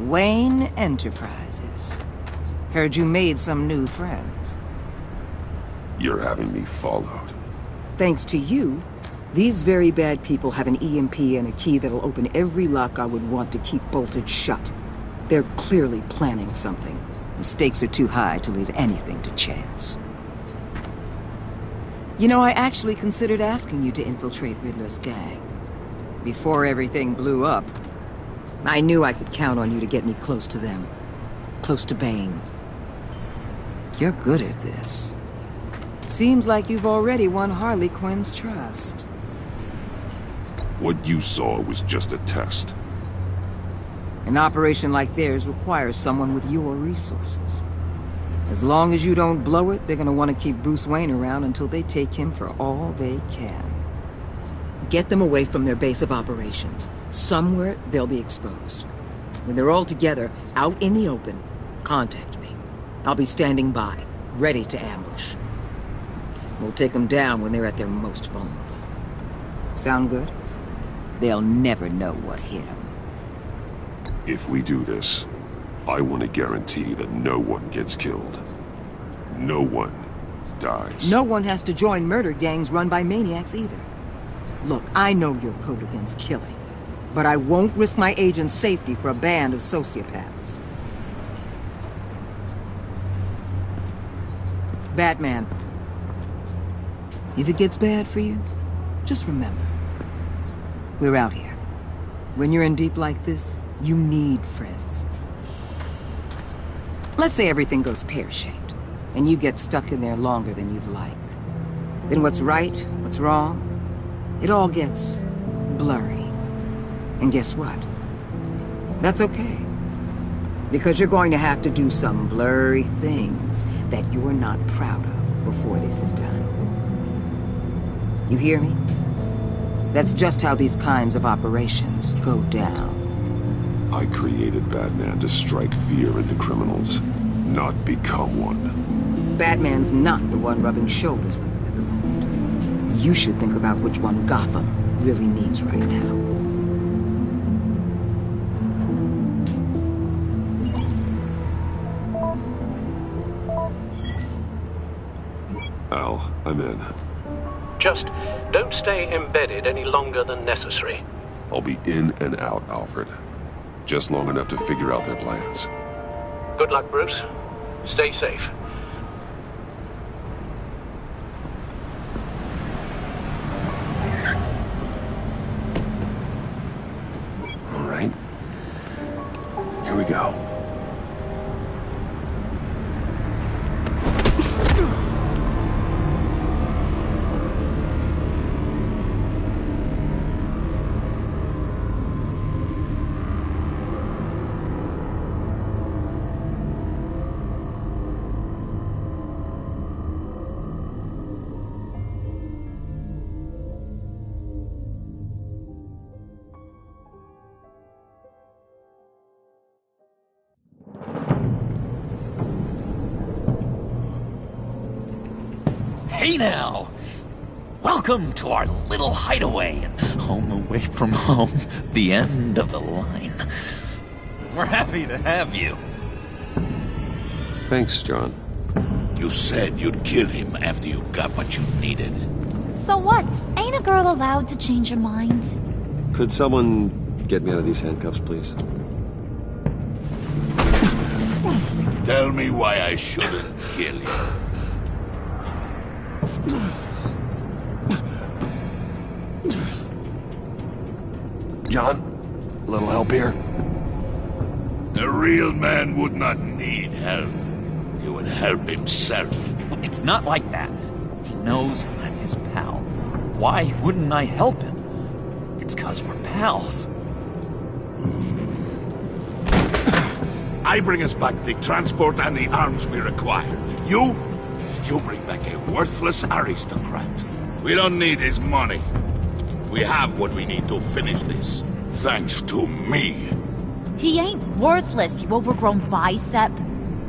Wayne Enterprises. Heard you made some new friends. You're having me followed. Thanks to you, these very bad people have an EMP and a key that'll open every lock I would want to keep bolted shut. They're clearly planning something. The stakes are too high to leave anything to chance. You know, I actually considered asking you to infiltrate Riddler's gang. Before everything blew up, I knew I could count on you to get me close to them. Close to Bane. You're good at this. Seems like you've already won Harley Quinn's trust. What you saw was just a test. An operation like theirs requires someone with your resources. As long as you don't blow it, they're gonna want to keep Bruce Wayne around until they take him for all they can. Get them away from their base of operations. Somewhere they'll be exposed. When they're all together, out in the open, contact me. I'll be standing by, ready to ambush. We'll take them down when they're at their most vulnerable. Sound good? They'll never know what hit them. If we do this, I want to guarantee that no one gets killed. No one dies. No one has to join murder gangs run by maniacs either. Look, I know your code against killing, but I won't risk my agent's safety for a band of sociopaths. Batman. If it gets bad for you, just remember, we're out here. When you're in deep like this, you need friends. Let's say everything goes pear-shaped, and you get stuck in there longer than you'd like. Then what's right, what's wrong, it all gets blurry. And guess what? That's okay. Because you're going to have to do some blurry things that you're not proud of before this is done. You hear me? That's just how these kinds of operations go down. I created Batman to strike fear into criminals, not become one. Batman's not the one rubbing shoulders with them at the moment. You should think about which one Gotham really needs right now. Al, I'm in. Just don't stay embedded any longer than necessary. I'll be in and out, Alfred. Just long enough to figure out their plans. Good luck, Bruce. Stay safe. All right. Here we go. Hey now! Welcome to our little hideaway and home away from home, the end of the line. We're happy to have you. Thanks, John. You said you'd kill him after you got what you needed. So what? Ain't a girl allowed to change her mind? Could someone get me out of these handcuffs, please? Tell me why I shouldn't kill you. John, a little help here? A real man would not need help. He would help himself. Look, it's not like that. He knows I'm his pal. Why wouldn't I help him? It's 'cause we're pals. I bring us back the transport and the arms we require. You bring back a worthless aristocrat. We don't need his money. We have what we need to finish this, thanks to me. He ain't worthless, you overgrown bicep.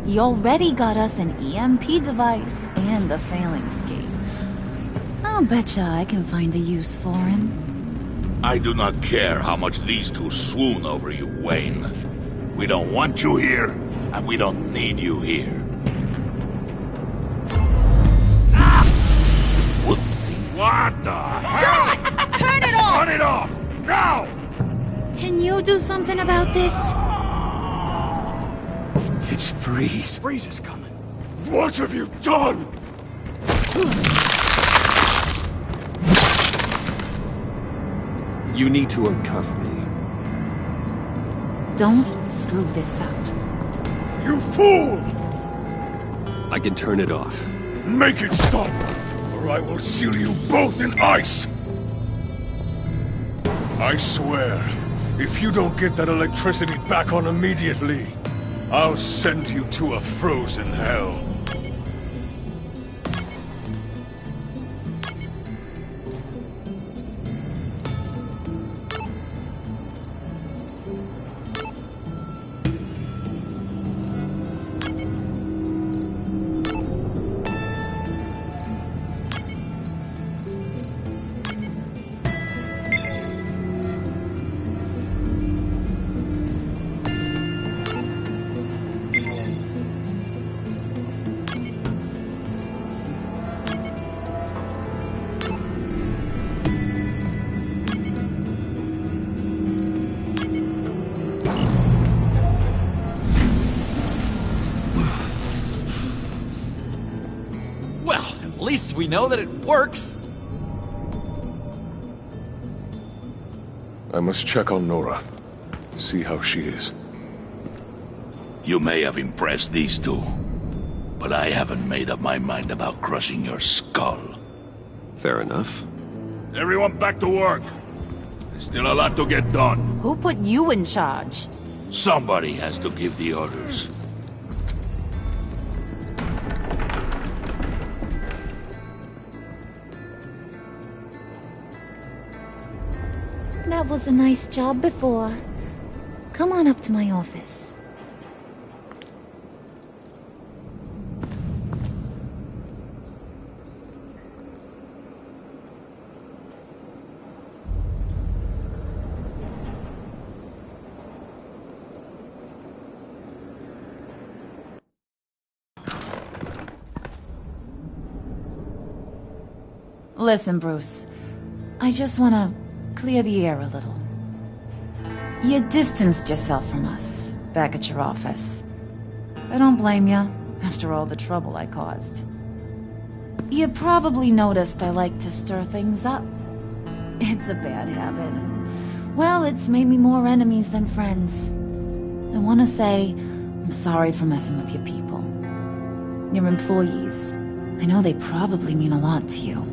He already got us an EMP device and the failing skate. I'll betcha I can find a use for him. I do not care how much these two swoon over you, Wayne. We don't want you here, and we don't need you here. Ah! Whoopsie. What the hell? John! Turn it off! Turn it off! Now! Can you do something about this? It's Freeze. Freeze is coming. What have you done? You need to uncuff me. Don't screw this up. You fool! I can turn it off. Make it stop, or I will seal you both in ice! I swear, if you don't get that electricity back on immediately, I'll send you to a frozen hell. At least we know that it works. I must check on Nora. See how she is. You may have impressed these two, but I haven't made up my mind about crushing your skull. Fair enough. Everyone back to work. There's still a lot to get done. Who put you in charge? Somebody has to give the orders. That was a nice job before. Come on up to my office. Listen, Bruce. I just want to clear the air a little. You distanced yourself from us, back at your office. I don't blame you, after all the trouble I caused. You probably noticed I like to stir things up. It's a bad habit. Well, it's made me more enemies than friends. I want to say I'm sorry for messing with your people. Your employees. I know they probably mean a lot to you.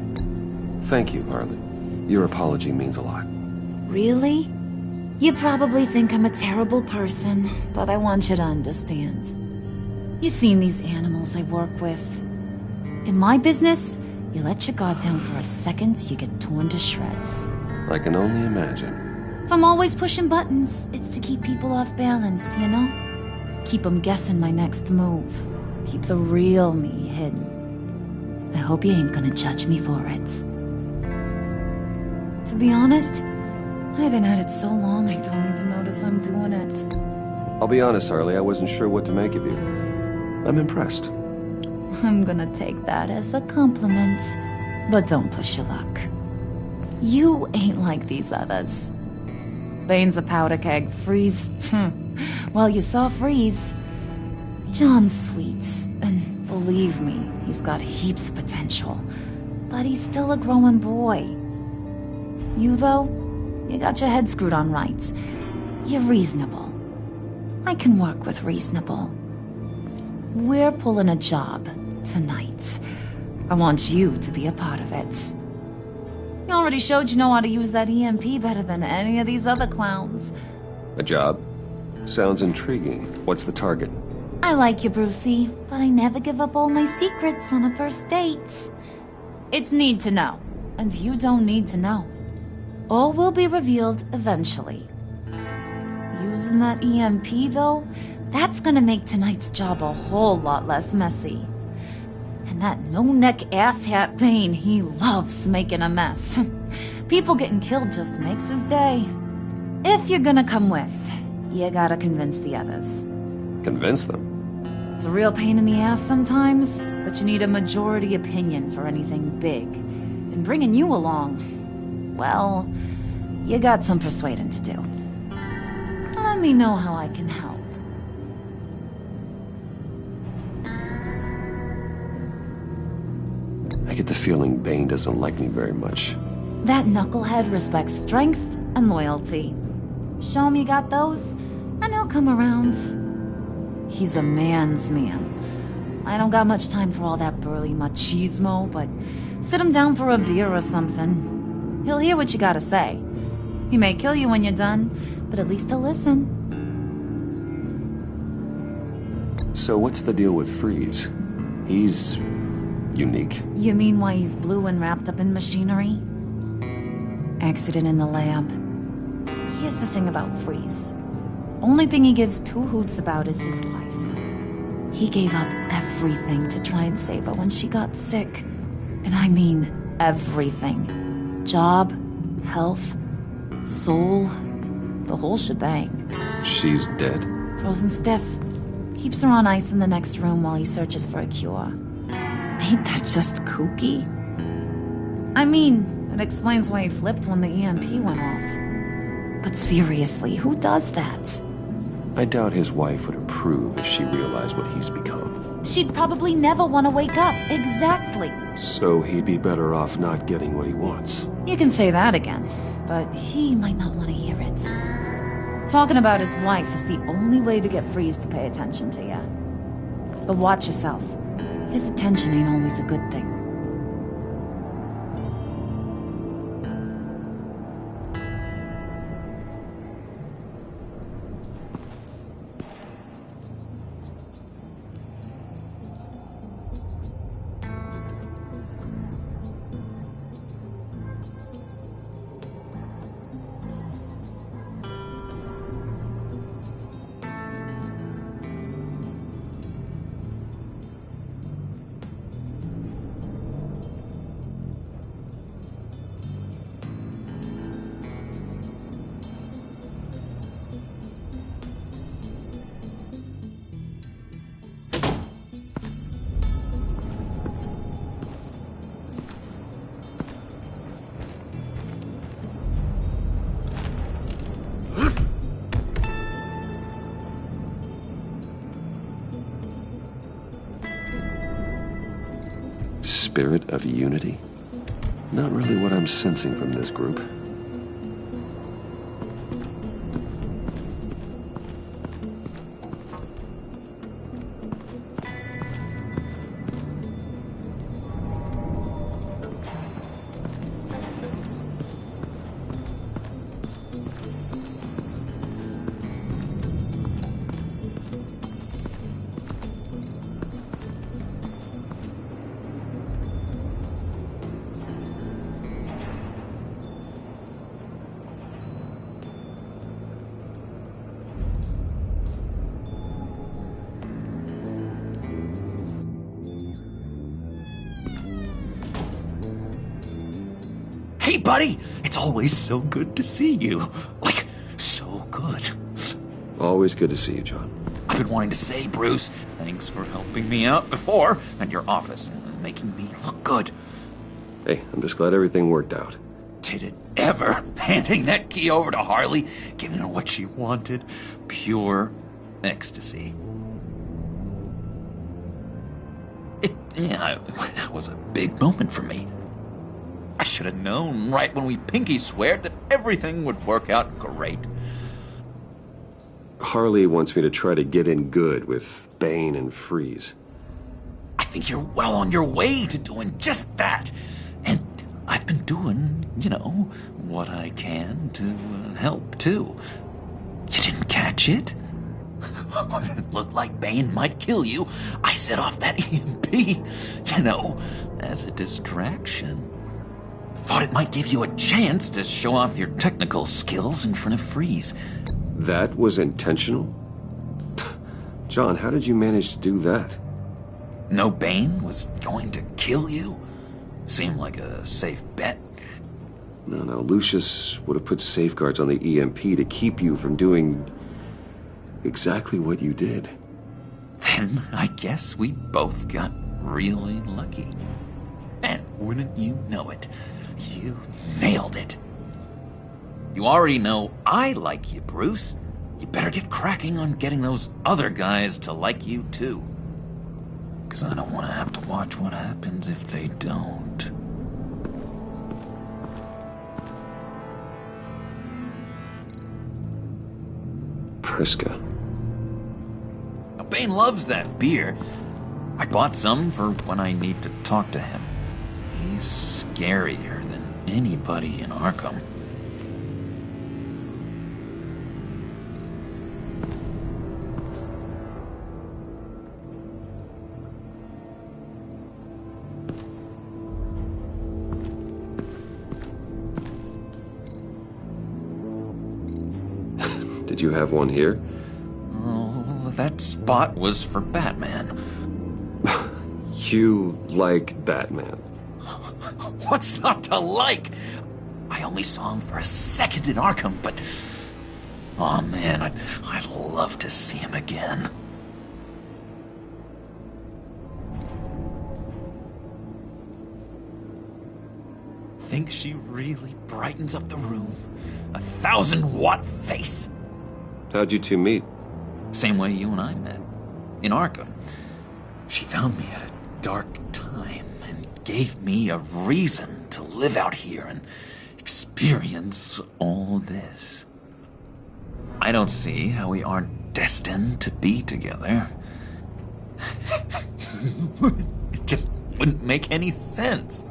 Thank you, Harley. Your apology means a lot. Really? You probably think I'm a terrible person, but I want you to understand. You've seen these animals I work with. In my business, you let your guard down for a second, you get torn to shreds. I can only imagine. If I'm always pushing buttons, it's to keep people off balance, you know? Keep them guessing my next move. Keep the real me hidden. I hope you ain't gonna judge me for it. To be honest, I've been at it so long I don't even notice I'm doing it. I'll be honest, Harley, I wasn't sure what to make of you. I'm impressed. I'm gonna take that as a compliment. But don't push your luck. You ain't like these others. Bane's a powder keg. Freeze. Well, you saw Freeze. John's sweet, and believe me, he's got heaps of potential. But he's still a growing boy. You, though, you got your head screwed on right. You're reasonable. I can work with reasonable. We're pulling a job tonight. I want you to be a part of it. You already showed you know how to use that EMP better than any of these other clowns. A job? Sounds intriguing. What's the target? I like you, Brucey, but I never give up all my secrets on a first date. It's need to know, and you don't need to know. All will be revealed eventually. Using that EMP, though, that's gonna make tonight's job a whole lot less messy. And that no-neck asshat Bane, he loves making a mess. People getting killed just makes his day. If you're gonna come with, you gotta convince the others. Convince them? It's a real pain in the ass sometimes, but you need a majority opinion for anything big. And bringing you along, well, you got some persuading to do. Let me know how I can help. I get the feeling Bane doesn't like me very much. That knucklehead respects strength and loyalty. Show him you got those, and he'll come around. He's a man's man. I don't got much time for all that burly machismo, but sit him down for a beer or something. He'll hear what you gotta say. He may kill you when you're done, but at least he'll listen. So what's the deal with Freeze? He's unique. You mean why he's blue and wrapped up in machinery? Accident in the lab. Here's the thing about Freeze. Only thing he gives two hoots about is his wife. He gave up everything to try and save her when she got sick. And I mean everything. Job, health, soul, the whole shebang. She's dead? Frozen stiff. Keeps her on ice in the next room while he searches for a cure. Ain't that just kooky? I mean, it explains why he flipped when the EMP went off. But seriously, who does that? I doubt his wife would approve if she realized what he's become. She'd probably never want to wake up. Exactly. So he'd be better off not getting what he wants. You can say that again, but he might not want to hear it. Talking about his wife is the only way to get Freeze to pay attention to you. But watch yourself. His attention ain't always a good thing. Spirit of unity? Not really what I'm sensing from this group. buddy. It's always so good to see you. Like, so good. Always good to see you, John. I've been wanting to say, Bruce, thanks for helping me out before at your office and making me look good. Hey, I'm just glad everything worked out. Did it ever? Handing that key over to Harley, giving her what she wanted. Pure ecstasy. It was a big moment for me. I should have known right when we pinky sweared that everything would work out great. Harley wants me to try to get in good with Bane and Freeze. I think you're well on your way to doing just that. And I've been doing, what I can to help, too. You didn't catch it? It looked like Bane might kill you. I set off that EMP, as a distraction. Thought it might give you a chance to show off your technical skills in front of Freeze. That was intentional? John, how did you manage to do that? No, Bane was going to kill you? Seemed like a safe bet. No, Lucius would have put safeguards on the EMP to keep you from doing exactly what you did. Then I guess we both got really lucky. And wouldn't you know it, you nailed it. You already know I like you, Bruce. You better get cracking on getting those other guys to like you, too. Because I don't want to have to watch what happens if they don't. Prisca. Now, Bane loves that beer. I bought some for when I need to talk to him. He's scarier than anybody in Arkham. Did you have one here? Oh, that spot was for Batman. You like Batman? What's not to like? I only saw him for a second in Arkham, but... oh man, I'd love to see him again. Think she really brightens up the room? 1,000-watt face. How'd you two meet? Same way you and I met. In Arkham. She found me at a dark time and gave me a reason to live out here and experience all this. I don't see how we aren't destined to be together. It just wouldn't make any sense.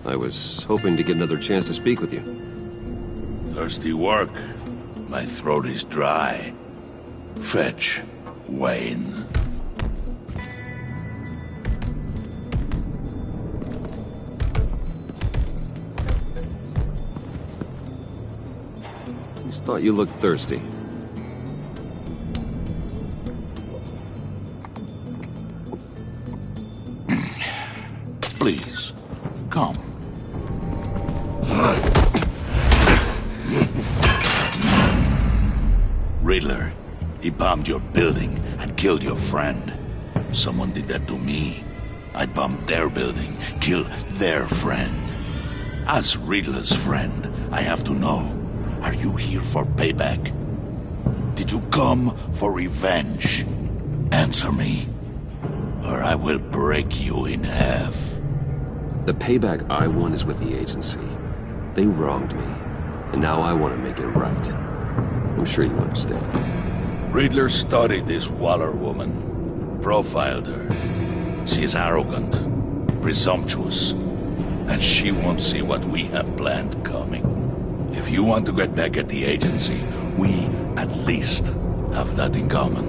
I was hoping to get another chance to speak with you. Thirsty work? My throat is dry. Fetch Wayne. Just thought you looked thirsty. Please, come. Riddler, he bombed your building and killed your friend. Someone did that to me. I'd bomb their building, kill their friend. As Riddler's friend, I have to know, are you here for payback? Did you come for revenge? Answer me. or I will break you in half. The payback I want is with the agency. They wronged me, and now I want to make it right. I'm sure you understand. Riddler studied this Waller woman, profiled her. She is arrogant, presumptuous, and she won't see what we have planned coming. If you want to get back at the agency, we, at least, have that in common.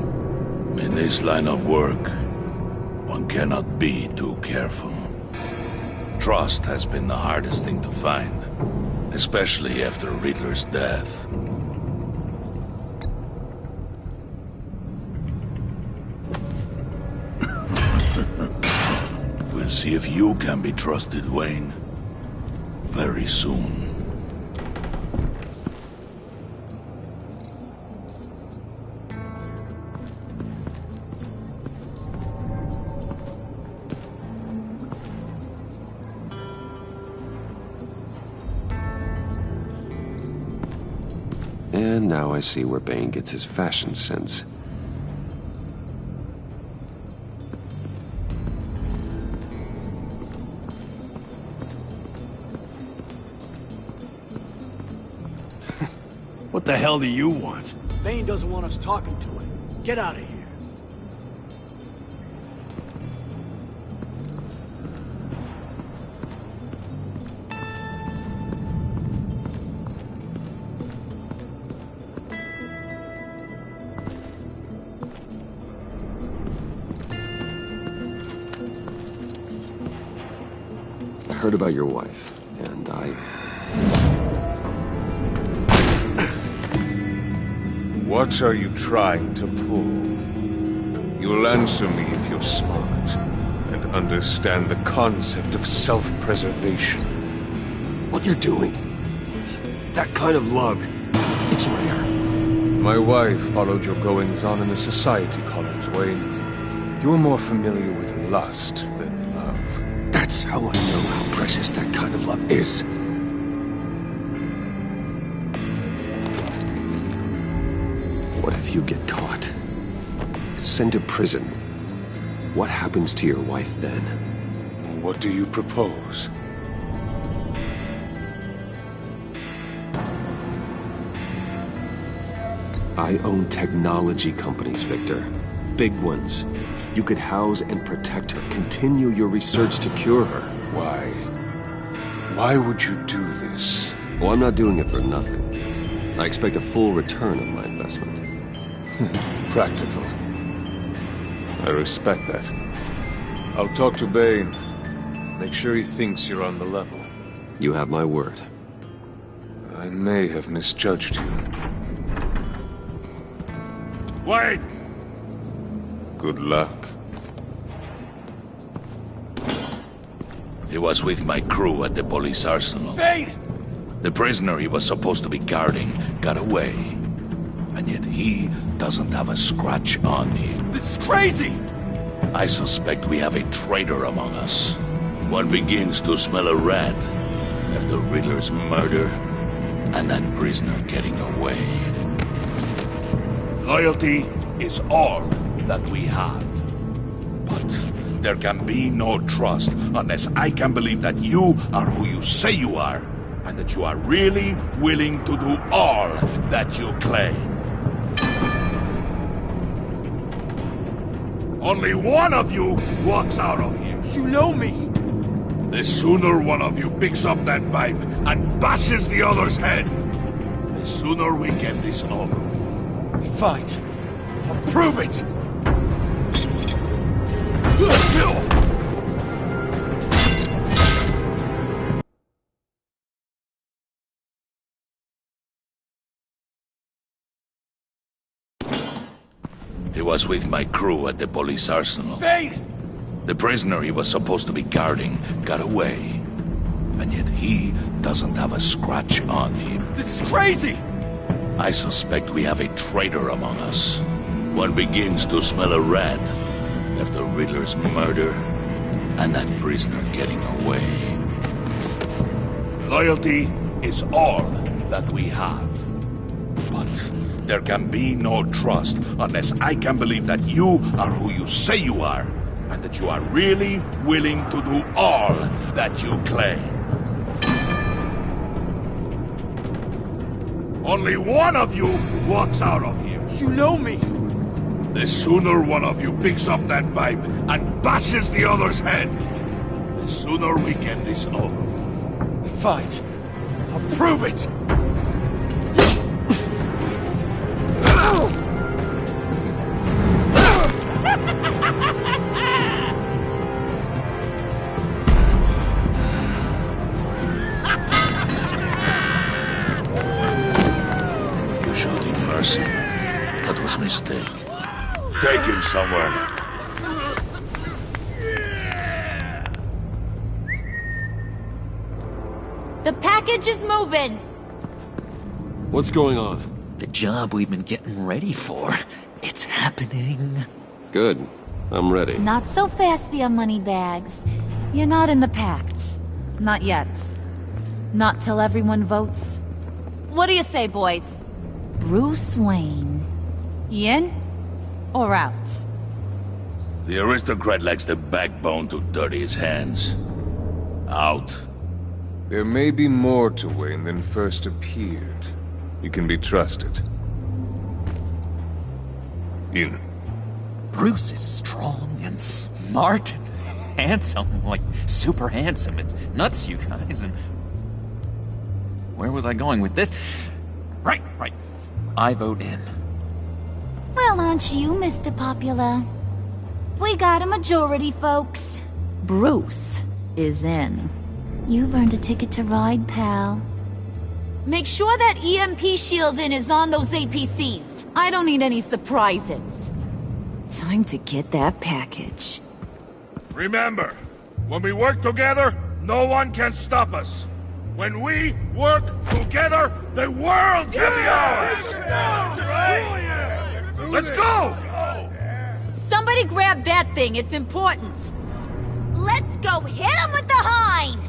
In this line of work, one cannot be too careful. Trust has been the hardest thing to find, especially after Riddler's death. We'll see if you can be trusted, Wayne. Very soon. And now I see where Bane gets his fashion sense. What the hell do you want? Bane doesn't want us talking to him. Get out of here. I heard about your wife, and What are you trying to pull? You'll answer me if you're smart and understand the concept of self-preservation. What you're doing, that kind of love, it's rare. My wife followed your goings-on in the society columns, Wayne. You're more familiar with lust than love. That's how I know how precious that kind of love is. What if you get caught? Sent to prison? What happens to your wife then? What do you propose? I own technology companies, Victor. Big ones. You could house and protect her, continue your research to cure her. Why? Why would you do this? Well, I'm not doing it for nothing. I expect a full return on my investment. Practical. I respect that. I'll talk to Bane. Make sure he thinks you're on the level. You have my word. I may have misjudged you. Wait! Good luck. He was with my crew at the police arsenal. Bane! The prisoner he was supposed to be guarding got away. And yet he doesn't have a scratch on him. This is crazy! I suspect we have a traitor among us. One begins to smell a rat after Riddler's murder and that prisoner getting away. Loyalty is all that we have. But there can be no trust unless I can believe that you are who you say you are, and that you are really willing to do all that you claim. Only one of you walks out of here. You know me! The sooner one of you picks up that pipe and bashes the other's head, the sooner we get this over with. Fine. I'll prove it! He was with my crew at the police arsenal. Bane! The prisoner he was supposed to be guarding got away. And yet he doesn't have a scratch on him. This is crazy! I suspect we have a traitor among us. One begins to smell a rat after Riddler's murder and that prisoner getting away. Loyalty is all that we have. But there can be no trust unless I can believe that you are who you say you are, and that you are really willing to do all that you claim. Only one of you walks out of here. You know me. The sooner one of you picks up that pipe and bashes the other's head, the sooner we get this over with. Fine. I'll prove it. You showed him mercy. That was a mistake. Take him somewhere. The package is moving. What's going on? The job we've been getting ready for. It's happening. Good. I'm ready. Not so fast, the Moneybags. You're not in the pact. Not yet. Not till everyone votes. What do you say, boys? Bruce Wayne. In or out? The aristocrat lacks the backbone to dirty his hands. Out. There may be more to Wayne than first appeared. You can be trusted. In. Bruce is strong and smart and handsome, like super handsome. It's nuts, you guys. And where was I going with this? Right. I vote in. Well, aren't you, Mr. Popular? We got a majority, folks. Bruce is in. You've earned a ticket to ride, pal. Make sure that EMP shielding is on those APCs. I don't need any surprises. Time to get that package. Remember, when we work together, no one can stop us. When we work together, the world can be ours! Let's go! Somebody grab that thing, it's important. Let's go hit him with the hind!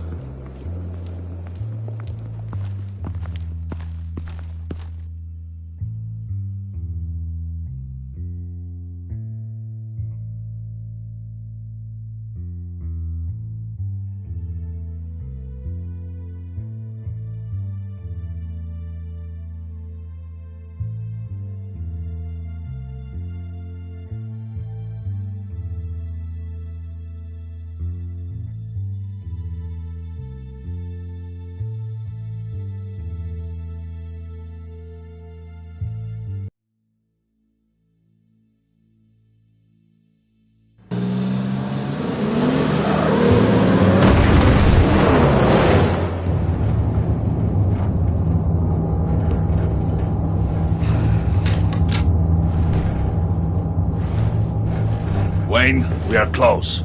Wayne, we are close.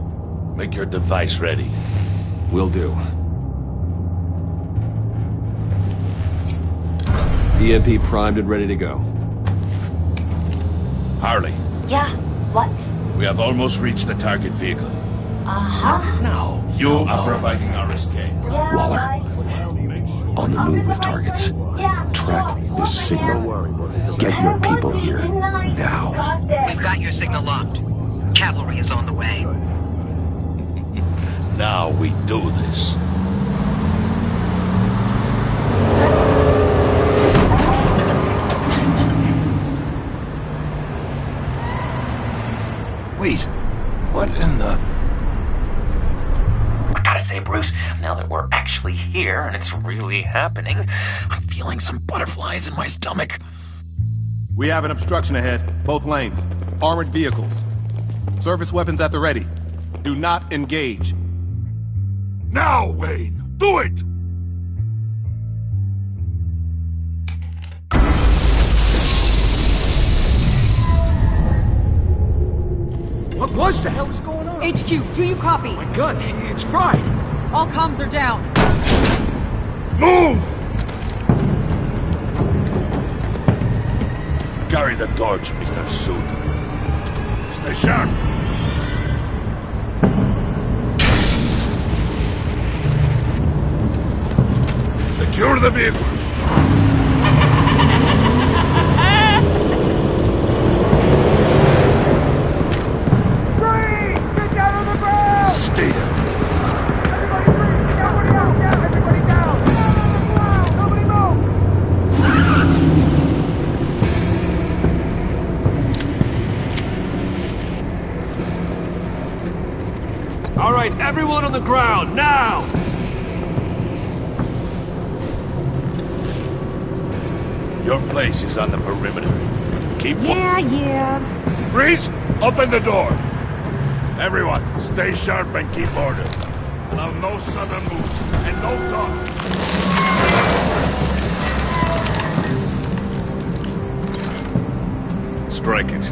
Make your device ready. Will do. EMP primed and ready to go. Harley. Yeah, what? We have almost reached the target vehicle. Uh-huh. Now, you are providing our escape. Yeah, Waller. right. On the move with targets. Track this signal. Get your people here now. We've got your signal locked. Cavalry is on the way. Now we do this. Wait, what in the... I gotta say, Bruce, now that we're actually here and it's really happening, I'm feeling some butterflies in my stomach. We have an obstruction ahead, both lanes. Armored vehicles. Service weapons at the ready. Do not engage. Now, Wayne! Do it! What was that? What the hell is going on? HQ, do you copy? My gun, it's fried. All comms are down. Move! Carry the torch, Mr. Suit. Stay sharp. Secure the vehicle. Get down right, everyone on the ground, now! Your place is on the perimeter. Keep Yeah. Freeze! Open the door! Everyone, stay sharp and keep order. Allow no sudden moves, and no talk. Strike it.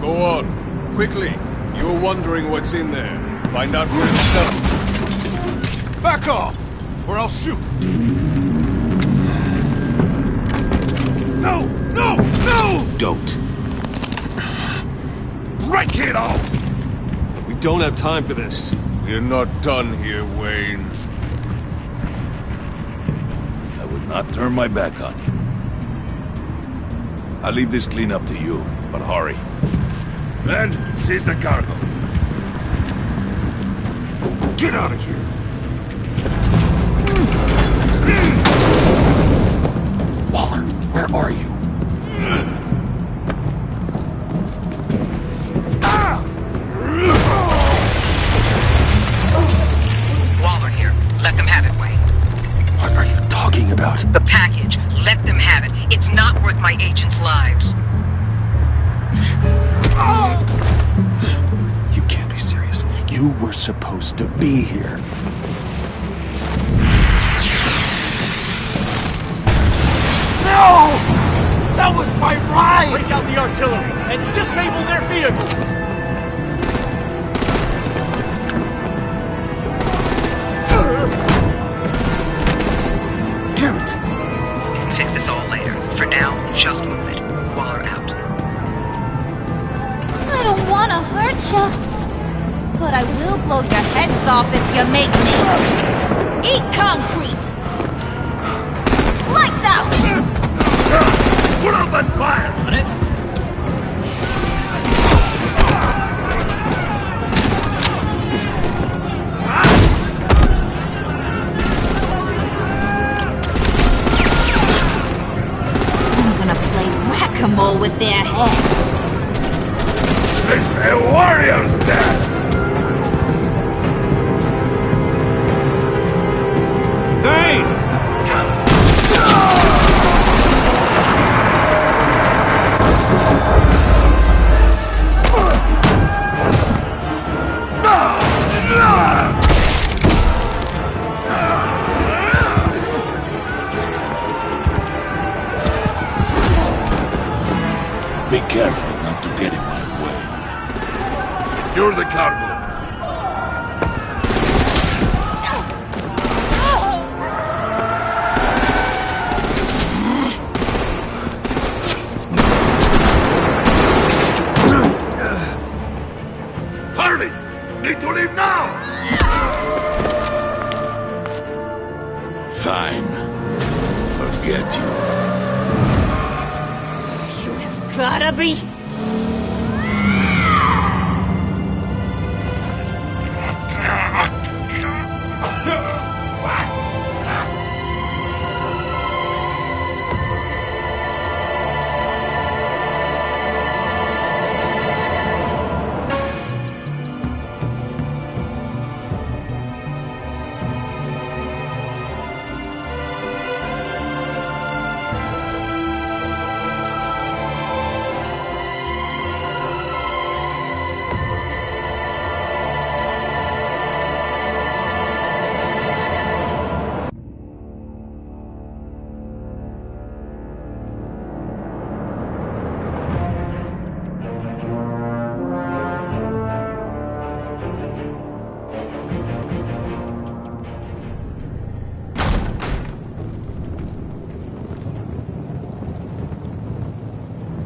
Go on. Quickly. You're wondering what's in there. Find out for yourself. Back off, or I'll shoot. No! No! No! Don't. Break it all! We don't have time for this. We're not done here, Wayne. I would not turn my back on you. I'll leave this cleanup to you, but hurry. Men, seize the cargo. Get out of here! Waller, where are you? Waller here. Let them have it, Wayne. What are you talking about? The package. Let them have it. It's not worth my agents' lives. You can't be serious. You were supposed to be here. No! That was my ride! Break out the artillery and disable their vehicles! Damn it! We can fix this all later. For now, just move it. Waller out. I don't want to hurt ya, but I will blow your heads off if you make me. Eat concrete! Lights out! Put up that fire! On it. I'm gonna play whack-a-mole with their heads. It's a warrior's death! Vayne! Be careful not to get in my way. Secure the cargo. Hurry! Need to leave now! Fine. Forget you. Gotta be.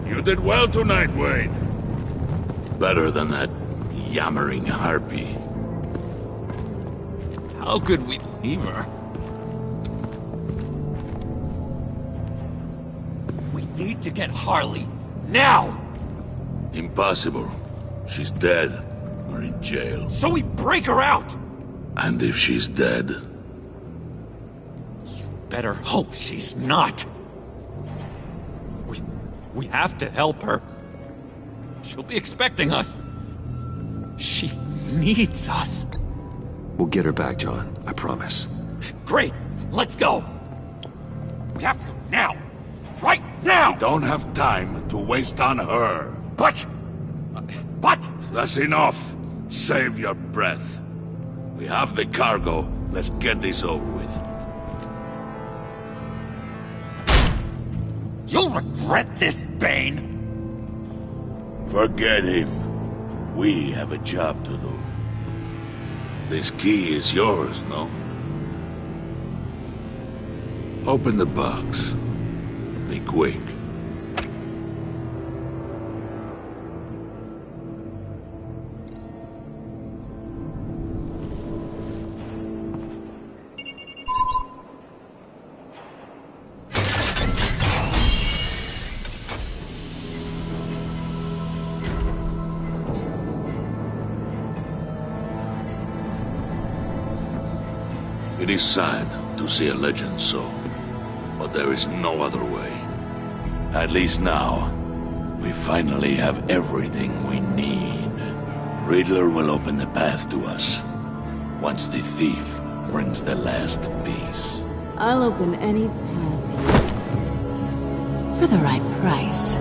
You did well tonight, Wayne. Better than that yammering harpy. How could we leave her? We need to get Harley, now! Impossible. She's dead, or in jail. So we break her out! And if she's dead... Better hope she's not. We have to help her. She'll be expecting us. She needs us. We'll get her back, John. I promise. Great! Let's go! We have to go now! Right now! We don't have time to waste on her. But... That's enough. Save your breath. We have the cargo. Let's get this over with. You'll regret this, Bane! Forget him. We have a job to do. This key is yours, no? Open the box. Be quick. It is sad to see a legend so, but there is no other way. At least now, we finally have everything we need. Riddler will open the path to us, once the thief brings the last piece. I'll open any path here. For the right price.